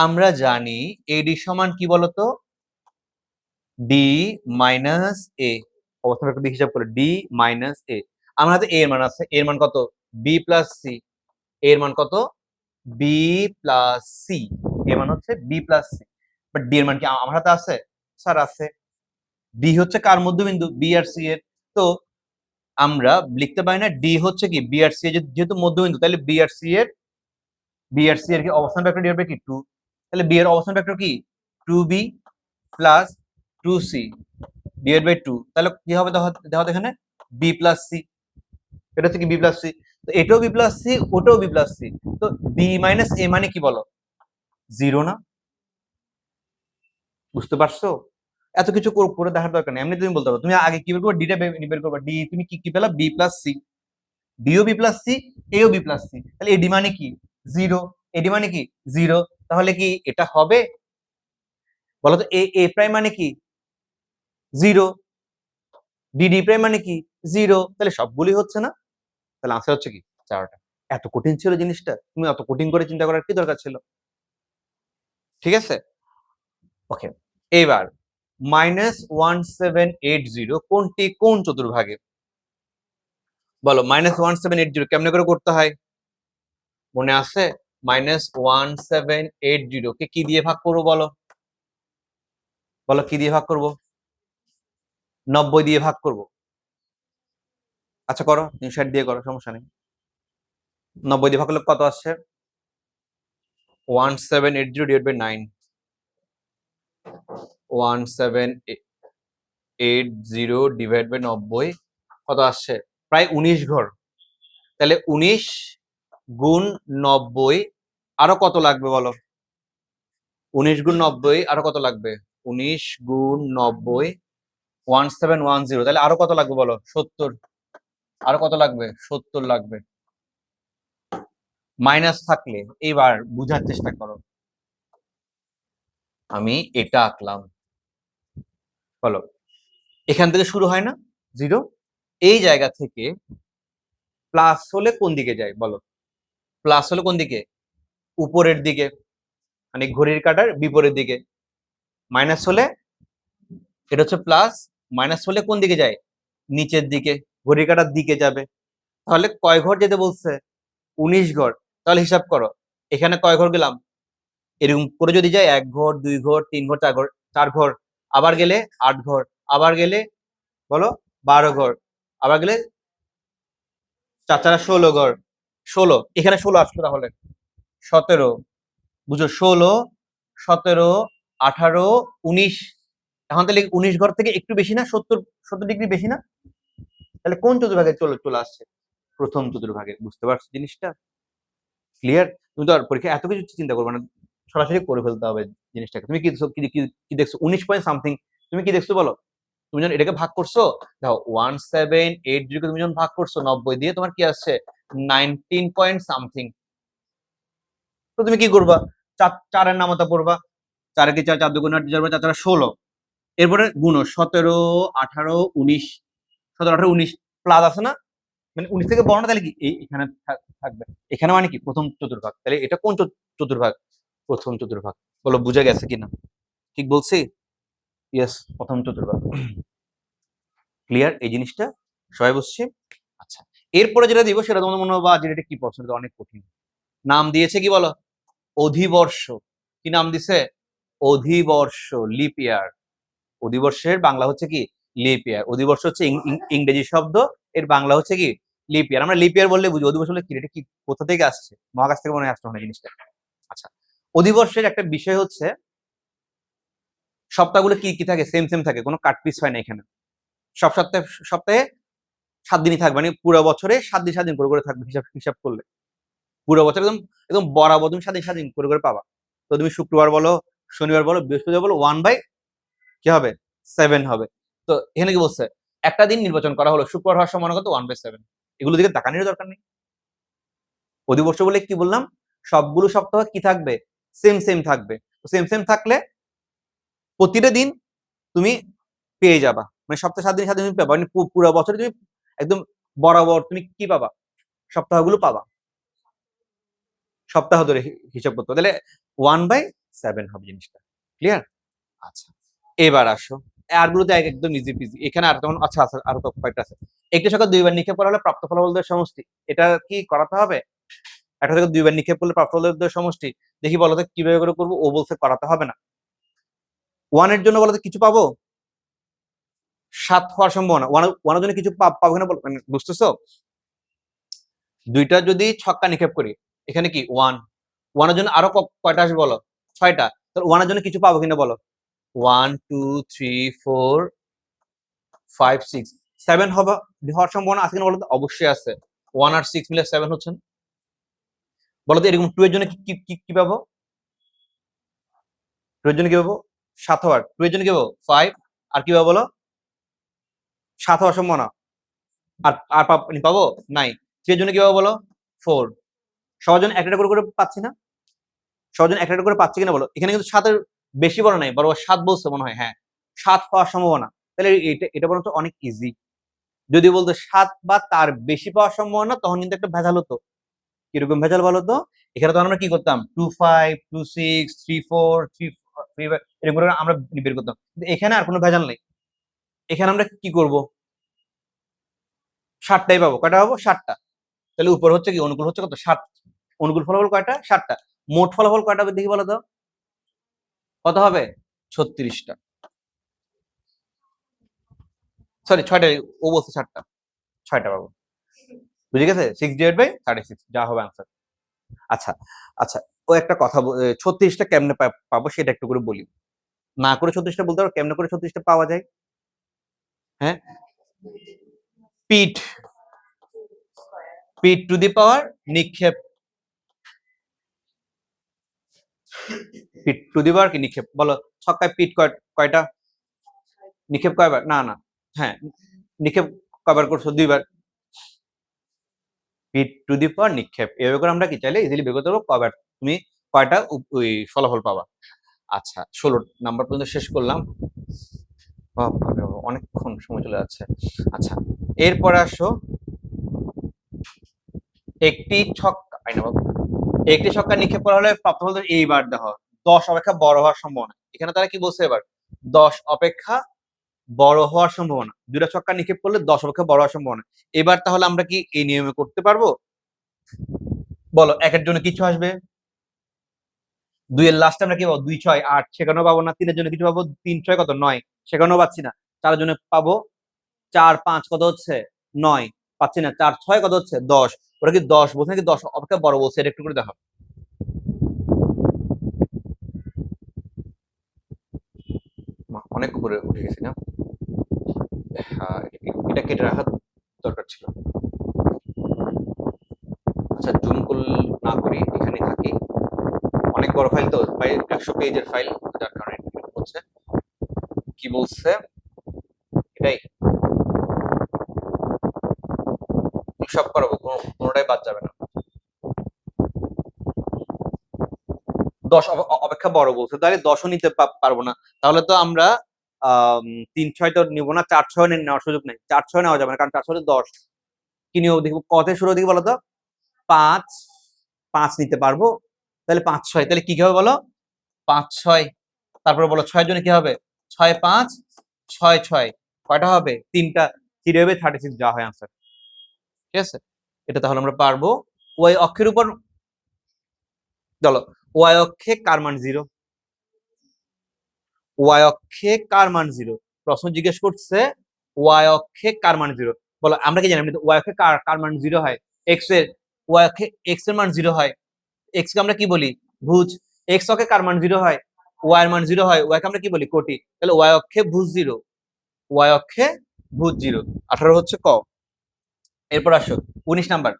আমরা জানি এডি সমান কি বলতো, ডি মাইনাস এ, অবস্থান ভেক্টর দিয়ে হিসাব করে ডি মাইনাস এ, আমার হাতে এ এর মান আছে, এর মান কত, বি প্লাস সি, এর মান কত, বি প্লাস সি, এর মান হচ্ছে b plus c, but d এর মান কি আমার হাতে আছে, স্যার আছে, ডি হচ্ছে কার মধ্যবিন্দু, বি আর সি এর, তো আমরা লিখতে পারি না ডি হচ্ছে কি বি আর সি এর, যেহেতু মধ্যবিন্দু তাহলে বি আর সি এর কি অবস্থান ভেক্টর ডিভাইড বাই কি 2, তাহলে বি এর অবস্থান ভেক্টর কি 2b plus 2c divide by 2, তাহলে কি হবে দেখো দেখো এখানে বি প্লাস সি, এটা হচ্ছে কি বি প্লাস সি, তো এটাও বি প্লাস সি, ওটাও বি প্লাস সি, তো বি মাইনাস এ মানে কি বলো, জিরো না? বুঝতে পারছো? এত কিছু করে দেখার দরকার নেই, এমনি তুমি বলতে পারো, তুমি আগে কি বের করবে, ডিটা বের করবে, ডি তুমি কি কি পেলা, বি প্লাস সি, ডিও বি প্লাস সি, এও বি প্লাস সি, তাহলে এডি মানে কি জিরো, এডি মানে কি জিরো, তাহলে কি এটা হবে, বলো তো, এ প্রাইম মানে কি জিরো, ডিডি প্রাইম মানে কি জিরো, তাহলে সবগুলি হচ্ছে না, তাহলে আনসার হচ্ছে কি চারটা। এত কঠিন ছিল জিনিসটা, তুমি অত কঠিন করে চিন্তা করার কি দরকার ছিল, ঠিক আছে? ওকে, এবার -1780 কোনটি কোন চতুর্ভাগে, বলো -1780 কেমনে করে করতে হয়, মনে আছে? -1780 কে কি দিয়ে ভাগ করবো বলো, বলো কি দিয়ে ভাগ করবো, 90 দিয়ে ভাগ করব, আচ্ছা করো 360 দিয়ে করো, সমস্যা নেই, 90 দিয়ে ভাগ করলে কত আসছে, 1780 ডিভাইড বাই 9, 1780 ডিভাইড বাই 90 কত আসছে, প্রায় 19 ঘর, তাহলে 19 গুণ 90 আরো কত লাগবে বলো, 19 গুণ 90 আরো কত লাগবে, 19 গুণ 90 1710, তাহলে আরো কত লাগবে বলো, 70, আরো কত লাগবে, 70 লাগবে, মাইনাস থাকলে এবার বুঝার চেষ্টা করো, আমি এটা আঁকলাম, বলো এখান থেকে শুরু হয় না জিরো, এই জায়গা থেকে প্লাস হলে কোন দিকে যায় বলো, প্লাস হলে কোন দিকে, উপরের দিকে, মানে ঘড়ির কাঁটার বিপরীত দিকে, মাইনাস হলে এটা হচ্ছে প্লাস, মাইনাস হলে কোন দিকে যায়, নিচের দিকে, ঘড়ির কাঁটার দিকে যাবে, তাহলে কয় ঘর যেতে বলছে, 19 ঘর, তাহলে হিসাব করো এখানে কয় ঘর গেলাম, এরকম করে যদি যায় 1 ঘর 2 ঘর 3 ঘর 4 ঘর 4 ঘর, আবার গেলে 8 ঘর, আবার গেলে বলো 12 ঘর, আবার গেলে 4 4 16 ঘর, 16, এখানে 16 আসলো, তাহলে 17, বুঝো 16 17 18 19, এখন তাহলে 19 ঘর থেকে একটু বেশি না, 70 ডিগ্রি বেশি না, তাহলে কোন চতুর্ভাগে চলে চলে আসছে, প্রথম চতুর্ভাগে, বুঝতে পারছো জিনিসটা, ক্লিয়ার? তুমি তো আর পরীক্ষা এত কিছু চিন্তা করবে না, সরাসরি করে ফেলতে হবে জিনিসটাকে, তুমি কি কি দেখছো 19 পয়েন্ট সামথিং, তুমি কি দেখছো বলো, তুমি যখন এটাকে ভাগ করছো, দেখো 1780 কে তুমি যখন ভাগ করছো 90 দিয়ে, তোমার কি আসছে 19 পয়েন্ট সামথিং, তো তুমি কি করবা, চারের নামতা পড়বা, 4 কে 4 4 দুগুণ 8 4 4 4 16, এরপরে গুণ 17 18 19, 17 18 19 প্লাস আছে না, মানে 19 থেকে বড় না, তাহলে কি এখানে থাকবে, এখানে মানে কি প্রথম চতুর্ভাগ, তাহলে এটা কোন চতুর্ভাগ, প্রথম চতুর্ভাগ, বলো বুঝা গেছে কিনা, ঠিক বলছি? ইয়েস, প্রথম চতুর্ভাগ, ক্লিয়ার এই জিনিসটা, সবাই বুঝছে? আচ্ছা, এরপরে যেটা দিব সেটা তোমাদের মনে হবে যেটা কি প্রশ্ন, অনেক কঠিন, নাম দিয়েছে কি বলো, অধিবর্ষ, কি নাম দিছে, অধিবর্ষ, লিপ ইয়ার, অধিবর্ষের বাংলা হচ্ছে কি লিপ ইয়ার, অধিবর্ষ হচ্ছে ইংরেজি শব্দ, এর বাংলা হচ্ছে কি লিপ ইয়ার। আমরা লিপ ইয়ার বললে বুঝি, অধিবর্ষ বলে কি, এটা কি কোথা থেকে আসছে, মহাকাশ থেকে মনে আসছে না জিনিসটা। আচ্ছা, অধিবর্ষের একটা বিষয় হচ্ছে সপ্তাহগুলো কি কি থাকে, সেম সেম থাকে, কোনো কাটপিস হয় না এখানে। সব সপ্তাহে সপ্তাহে 7 দিনই থাকবে, মানে পুরো বছরে 7 দিন করে করে থাকবে, হিসাব হিসাব করলে পুরো বছর একদম একদম বরাবর তুমি 7 দিন করে করে পাবা। তো তুমি শুক্রবার বলো, শনিবার বলো, বৃহস্পতিবার বলো, 1/7 হবে। তো এখানে কি বলছে, একটা দিন নির্বাচন করা হলো, শুক্রবার হওয়ার সম্ভাবনা কত, 1/7। এগুলো দিকে তাকানোর দরকার নেই। অধিবর্ষ বলে কি বললাম, সবগুলো সপ্তাহ কি থাকবে, সেম সেম থাকবে। সেম সেম থাকলে প্রতিটা দিন তুমি পেয়ে যাবা, মানে সপ্তাহে 7 দিন তুমি পাবা, মানে পুরো বছরে তুমি একদম বরাবর তুমি কি পাবা, সপ্তাহগুলো পাবা, সপ্তাহ ধরে হিসাব করতে হবে। তাহলে 1/7 হবে জিনিসটা। ক্লিয়ার? আচ্ছা, এবার আসো আরগুলোতে একদম ইজি পিজি। এখানে আর তখন আচ্ছা আচ্ছা আরো কয়েকটা আছে। একটি সংখ্যা 2বার নিক্ষেপ করা হলে প্রাপ্ত ফলাফলদের সমষ্টি, এটা কি করাতে হবে? একটা থেকে 2বার নিক্ষেপ করলে প্রাপ্ত ফলাফলদের সমষ্টি, দেখি বলো তো কিভাবে করে করবো। ও বলছে করাতে হবে না। 1 এর জন্য বলো তো কিছু পাবো, 7 হওয়ার সম্ভাবনা। 1 এর জন্য কিছু পাবো কিনা বলো, মানে বুঝতেছো? 2টা যদি ছক্কা নিক্ষেপ করি, এখানে কি 1 এর জন্য আরো কয়টা আসবে বলো, 6টা। তাহলে 1 এর জন্য কিছু পাবো কিনা বলো, 1 2 3 4 5 6 7 হওয়ার সম্ভাবনা আছে কিনা বলো তো? অবশ্যই আছে। 1 আর 6 মিলে 7 হচ্ছে না? বলো তো এরকম 2 এর জন্য কি কি কি পাবো, 2 এর জন্য কি পাবো, 7 হওয়ার। 2 এর জন্য কি পাবো, 5। আর কি পাবো বলো, 7 হওয়ার সম্ভাবনা। আর আর পাবো নাই। 3 এর জন্য কি পাবো বলো, 4। সবার জন্য একটা করে করে পাচ্ছি না, সবার জন্য একটা করে পাচ্ছি কিনা বলো। এখানে কিন্তু 7 এর বেশি বড় নাই, বড় 7 বলছে মনে হয়, হ্যাঁ 7 পাওয়ার সম্ভাবনা। তাহলে এটা এটা বলতো অনেক ইজি। যদি বলতো 7 বা তার বেশি পাওয়ার সম্ভাবনা, তখন কিন্তু একটা ভেজাল হতো। কিরকম ভেজাল বলো তো? এখানে তো আমরা কি করতাম, 2 5 2 6 3 4 3 5 এরকম করে আমরা বের করতাম। কিন্তু এখানে আর কোনো ভেজাল নেই। এখানে আমরা কি করব, 7টাই পাবো। কয়টা পাবো, 7টা। তাহলে উপর হচ্ছে কি, অনুকূল হচ্ছে কত, 7। অনুকূল ফলাফল কয়টা, 7টা। মোট ফলাফল কয়টা হবে দেখি বলো তো, কত হবে, 36টা। সরি 6টা, ও বলছে 7টা, 6টা পাবো। বুঝে গেছে, 6/36 যা হবে আনসার। আচ্ছা আচ্ছা, ও একটা কথা 36টা কেমনে পাবো সেটা একটু করে বলি। না করে 36টা বলতে পারো, কেমনে করে 36টা পাওয়া যায়? হ্যাঁ, পিট পিট টু দি পাওয়ার নিক্ষেপ, পিট টু দি পাওয়ার কি নিক্ষেপ বলো। ছক্কায় পিট কয়টা, নিক্ষেপ কয়বার, না না, হ্যাঁ নিক্ষেপ কয়বার করছো, 2বার। পিট টু দি পাওয়ার নিক্ষেপ, এভাবে করে আমরা কি চাইলে ইজিলি বের করতে পারবো কয়বার তুমি কয়টা ওই ফলাফল পাবা। আচ্ছা, 16 নাম্বার পর্যন্ত শেষ করলাম। অনেকক্ষণ সময় চলে যাচ্ছে। আচ্ছা, এরপরে আসো একটি ছক্কা, একটি ছক্কা নিক্ষেপ করা হলে প্রাপ্ত ফল এইবার দেখো 10 অপেক্ষা বড় হওয়ার সম্ভাবনা। এখানে তারা কি বলছে, এবার 10 অপেক্ষা বড় হওয়ার সম্ভাবনা। 2টা ছক্কা নিক্ষেপ করলে 10 অপেক্ষা বড় হওয়ার সম্ভাবনা। এবার তাহলে আমরা কি এই নিয়মে করতে পারবো বলো? 1 এর জন্য কিছু আসবে, 2 এর লাস্টে আমরা কি পাবো, 2 6 8, সেখানেও পাবো না। 3 এর জন্য কিছু পাবো, 3 6 কত, 9, সেখানেও পাচ্ছি না। 4 এর জন্য পাবো 4 5 কত হচ্ছে, 9, পাচ্ছি না। 4 6 কত হচ্ছে, 10। ওরা কি 10 বলছে নাকি 10 অপেক্ষা বড় বলছে, এটা একটু করে দেখো। অনেক উপরে উঠে গেছি না, হ্যাঁ এটা কেটে রাখা দরকার ছিল। আচ্ছা, জুম না করি, এখানে থাকি। অনেক বড় ফাইল তো, 100 পেজের ফাইল, যার কারণে হচ্ছে। কি বলছে, এটাই সব করাবো, কোনোটাই বাদ যাবে না। 10 অপেক্ষা বড় বলছে, তাহলে 10ও নিতে পারবো না। তাহলে তো আমরা 3 6 তো নিবো না, 4 6 নেওয়ার সুযোগ নেই। 4 6 নেওয়া যাবে না, কারণ 4 6 10। কি নিব দেখবো, কত শুরু দিকে বলো তো, 5 5 নিতে পারবো। তাহলে 5 6, তাহলে কি হবে বলো, 5 6। তারপরে বলো 6 এর জন্য কি হবে, 6 5 6 6, কয়টা হবে, 3টা। 3 হবে 36, যা হয় আনসার। ঠিক আছে, এটা তাহলে আমরা পারবো। ওই অক্ষের উপর চলো, ওয়াই অক্ষে কার মান 0, ওয়াই অক্ষে কার মান 0, প্রশ্ন জিজ্ঞেস করছে ওয়াই অক্ষে কার মান 0। বলো আমরা কি জানি ওয়াই অক্ষে কার কার মান 0 হয়, এক্স এর। ওয়াই অক্ষে এক্স এর মান 0 হয়, এক্স কে আমরা কি বলি, ভুজ। এক্স অক্ষে কার মান 0 হয়, ওয়াই এর মান 0 হয়, ওয়াই কে আমরা কি বলি, কোটি। তাহলে ওয়াই অক্ষে ভুজ 0, ওয়াই অক্ষে ভুজ 0। 18 হচ্ছে ক। এরপর আসো 19 নাম্বার,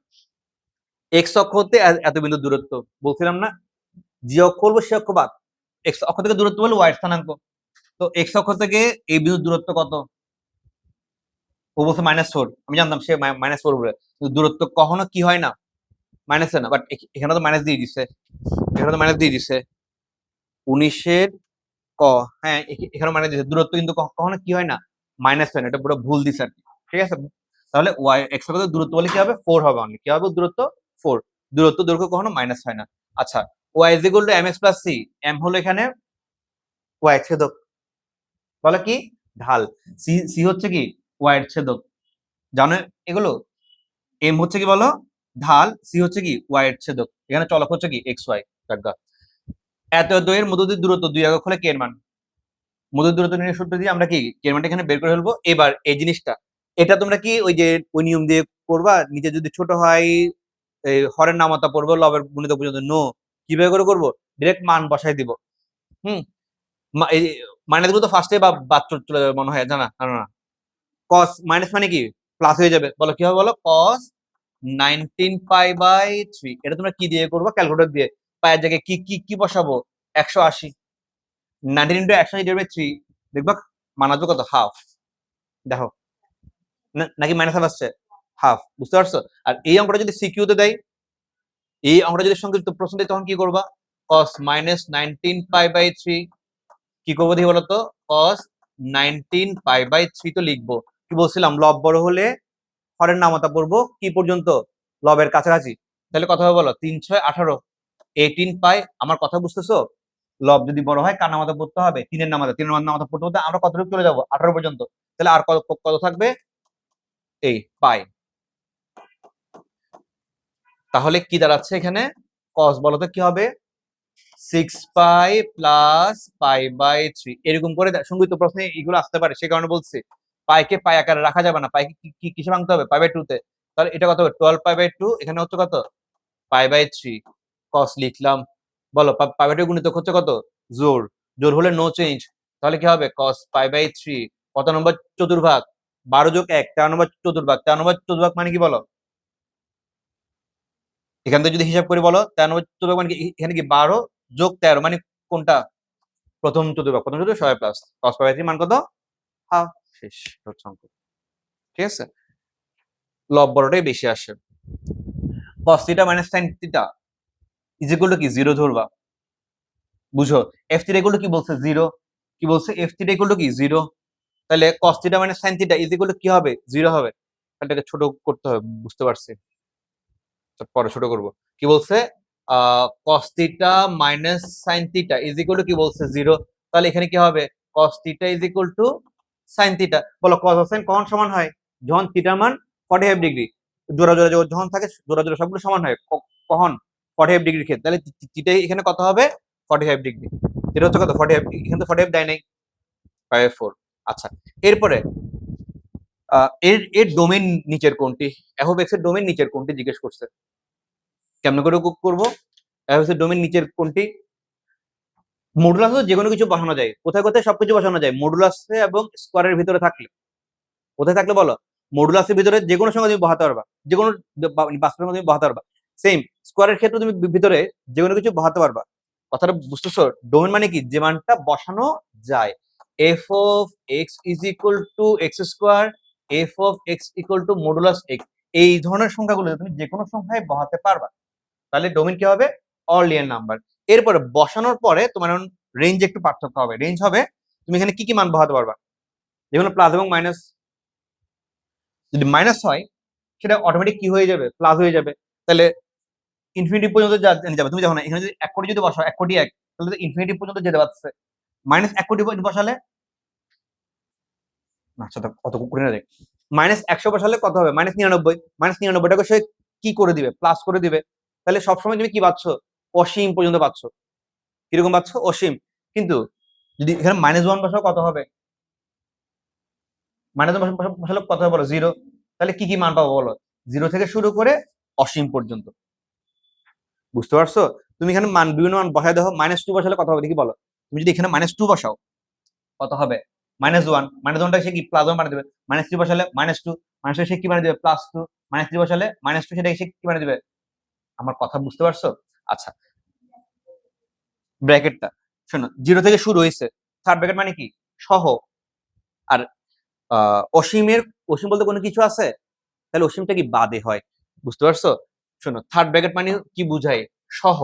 এক্স অক্ষ হতে এত বিন্দু দূরত্ব, বলছিলাম না যে অক্ষ বলবো সে অক্ষ বাদ, এক্স অক্ষ থেকে দূরত্ব বলবো ওয়াই স্থানাঙ্ক। তো এক্স অক্ষ থেকে এই বিন্দুর দূরত্ব কত, ও বলছে -4, আমি জানতাম সে -4 বলে। দূরত্ব কখনো কি হয় না, মাইনাস হয় না, বাট এখানে তো মাইনাস দিয়ে দিচ্ছে, এখানে তো মাইনাস দিয়ে দিচ্ছে 19-এর ক। হ্যাঁ এখানে মাইনাস দিচ্ছে, দূরত্ব কিন্তু কখনো কি হয় না, মাইনাস হয় না, এটা পুরো ভুল দিচ্ছে আর কি। ঠিক আছে, তাহলে ওয়াই এক্স অক্ষ দূরত্ব বলে কি হবে, 4 হবে, অনলি কি হবে দূরত্ব 4। দূরত্ব দৈর্ঘ্য কখনো মাইনাস হয় না। আচ্ছা, y is equal to m x plus c, m হলো এখানে ওয়াই ছেদক, বলে কি ঢাল, সি সি হচ্ছে কি ওয়াই এর ছেদক, জানো এগুলো। এম হচ্ছে কি বলো ঢাল, সি হচ্ছে কি ওয়াই এর ছেদক, এখানে চলক হচ্ছে কি এক্স ওয়াই। এত এত এর মধ্য দিয়ে দূরত্ব 2 একক হলে কে এর মান, মধ্য দূরত্ব নির্ণয় সূত্র দিয়ে আমরা কি কে এর মানটা এখানে বের করে ফেলবো। এবার এই জিনিসটা, এটা তোমরা কি ওই যে ওই নিয়ম দিয়ে করবা, নিচে যদি ছোট হয় এই হরের নামতা পড়বো, লবের গুণিত পর্যন্ত নো, কিভাবে করে করবো, ডিরেক্ট মান বসাই দিব। হুম, এই মাইনাস গুলো তো ফার্স্টে বা বাদ চলে যাবে মনে হয়, জানা না না। কস মাইনাস মানে কি প্লাস হয়ে যাবে, বলো কি হবে, বলো কস 19π/3। এটা তোমরা কি দিয়ে করবো, ক্যালকুলেটর দিয়ে। পায়ের জায়গায় কি কি কি বসাবো, 180, 19 × 180/3, দেখবা মান আসবে কত, হাফ। দেখো নাকি মাইনাস হাফ আসছে, হাফ, বুঝতে পারছো। আর এই অঙ্কটা যদি সিকিউ তে দেয়, এই অঙ্কটা যদি সংক্ষিপ্ত প্রশ্ন দেয়, তখন কি করবা, cos -19π/3, কি করবো দেখি বলতো, cos 19π/3 তো লিখবো। কি বলছিলাম, লব বড় হলে হরের নামতা পড়বো কি পর্যন্ত, লবের কাছাকাছি। তাহলে কথা হবে বলো 3×6 = 18, 18π। আমার কথা বুঝতেছো, লব যদি বড় হয় কার নামতা পড়তে হবে, তিনের নামতা পড়তে পড়তে আমরা কতটুকু চলে যাবো, 18 পর্যন্ত। তাহলে আর কত কত থাকবে, এই পাই। তাহলে কি দাঁড়াচ্ছে এখানে, cos বলতো কি হবে, 6π + π/3। এরকম করে সংগৃহীত প্রশ্নে এগুলো আসতে পারে, সে কারণে বলছি পাইকে পাই আকারে রাখা যাবে না, পাইকে কি কিসে ভাঙতে হবে, π/2 তে। তাহলে এটা কত হবে, 12π/2, এখানে হচ্ছে কত, π/3। cos লিখলাম, বলো π/2 গুণিতক হচ্ছে কত, জোর, জোর হলে নো চেঞ্জ, তাহলে কি হবে cos π/3। কত নম্বর চতুর্ভাগ, 12 + 1, 13 নম্বর চতুর্ভাগ। 13 নম্বর চতুর্ভাগ মানে কি বলো, এখান থেকে যদি হিসাব করি বলো 13 নম্বর চতুর্ভাগ মানে কি, এখানে কি 12 + 13 মানে কোনটা, প্রথম চতুর্ভাগ, প্রথম চতুর্ভাগ সবাই প্লাস, cos π/3 মান কত, হাফ। শেষ হচ্ছে অঙ্ক। ঠিক আছে, লব বড়টাই বেশি আসে। cos θ - sin θ = কি 0 ধরবা, বুঝো। f θ = কি বলছে, 0, কি বলছে, f θ = কি 0। তাহলে cos θ - sin θ = কি হবে, 0 হবে। এটাকে ছোট করতে হবে, বুঝতে পারছি, পরে ছোট করব। কি বলছে, cos θ - sin θ = কি বলছে, 0। তাহলে এখানে কি হবে, cos θ = sin θ। বলো cos sin কখন সমান হয়, যখন θ মান 45 ডিগ্রি, জোড়া জোড়া যখন থাকে, জোড়া জোড়া সবগুলো সমান হয় কখন, 45 ডিগ্রির ক্ষেত্রে। তাহলে θ এখানে কত হবে, 45 ডিগ্রি। এটা হচ্ছে কত, 45, এখানে তো 45 দেয় নাই, 5/4। আচ্ছা, এরপরে এর এর ডোমেন নিচের কোনটি, f of x এর ডোমেন নিচের কোনটি জিজ্ঞেস করছে। কেমন করে করবো, f of x এর ডোমেন নিচের কোনটি, মডুলাসে যে কোনো কিছু বসানো যায়, কোথায় কোথায় সবকিছু বসানো যায়, মডুলাসে এবং স্কোয়ারের ভিতরে থাকলে। কোথায় থাকলে বলো, মডুলাসের ভিতরে যে কোনো সংখ্যা তুমি বসাতে পারবা, যে কোনো বাস্তবের মধ্যে তুমি বসাতে পারবা। সেম স্কোয়ারের ক্ষেত্রে তুমি ভিতরে যে কোনো কিছু বসাতে পারবা। কথাটা বুঝতেছো, ডোমেন মানে কি, যে মানটা বসানো যায়। f of x = x², f of x = modulus x, এই ধরনের সংখ্যাগুলো তুমি যে কোনো সংখ্যায় বসাতে পারবা। তাহলে ডোমেন কি হবে, অল রিয়েল নাম্বার। এরপরে বসানোর পরে তোমার রেঞ্জ একটু পার্থক্য হবে, রেঞ্জ হবে তুমি এখানে কি কি মান বসাতে পারবা, যেগুলো প্লাস এবং মাইনাস। যদি মাইনাস হয় সেটা অটোমেটিক কি হয়ে যাবে, প্লাস হয়ে যাবে। তাহলে ইনফিনিটি পর্যন্ত যাবে। তুমি দেখো না, এখানে যদি 1 কোটি যদি বসাও, 1 কোটি 1, তাহলে তো ইনফিনিটি পর্যন্ত যেতে পারছে। -1 কোটি বসালে, না সেটা কত করে না দেখ, -100 বসালে কত হবে, -99। -99টাকে সে কি করে দিবে, প্লাস করে দিবে। তাহলে সবসময় তুমি কি পাচ্ছ, অসীম পর্যন্ত পাচ্ছ। কিরকম পাচ্ছ, অসীম। কিন্তু যদি এখানে -1 বসাও কত হবে, -1 বসালে কত হবে বলো, 0। তাহলে কি কি মান পাবো বলো? 0 থেকে শুরু করে অসীম পর্যন্ত। বুঝতে পারছো? তুমি এখানে বিভিন্ন মান বসায় দেখো, -2 বসালে কত হবে দেখি বলো। তুমি যদি এখানে -2 বসাও, কত হবে? -1, -1টা সে কি +1 বানিয়ে দেবে। -3 বসালে -2, -2 সে কি বানিয়ে দেবে? +2, -3 বসালে -2 সেটা সে কি বানিয়ে দেবে? আমার কথা বুঝতে পারছো? আচ্ছা, ব্র্যাকেটটা শোনো, 0 থেকে শুরু হয়েছে, থার্ড ব্র্যাকেট মানে কি? সহ। আর অসীম বলতে কোনো কিছু আছে? তাহলে অসীমটা কি বাদে হয়। বুঝতে পারছো? শোনো, থার্ড ব্র্যাকেট মানে কি বুঝায়? সহ।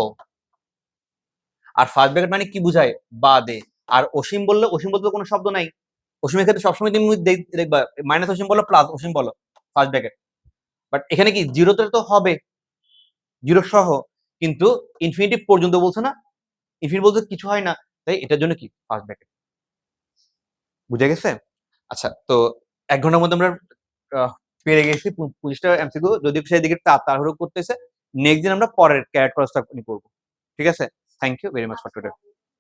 আর ফার্স্ট ব্র্যাকেট মানে কি বুঝায়? বাদে। আর অসীম বলতে কোনো শব্দ নাই। অসীমের ক্ষেত্রে সবসময় তুমি দেখবা মাইনাস অসীম বলো, প্লাস অসীম বলো, ফার্স্ট ব্র্যাকেট। বাট এখানে কি জিরোতে তো হবে, জিরো সহ, কিন্তু ইনফিনিটি পর্যন্ত বলছে না, ইনফিনিটি বলতে কিছু হয় না, তাই এটার জন্য কি ফার্স্ট ব্র্যাকেট। বুঝে গেছে? আচ্ছা, তো 1 ঘন্টার মধ্যে আমরা পেরে গেছি 25টা এমসিকিউ। যদি সেদিকে তাড়াহুড়ো করতেছে, নেক্সট দিন আমরা পরের ক্যারেক্ট ক্রসটা করবো। ঠিক আছে? Thank you very much for today.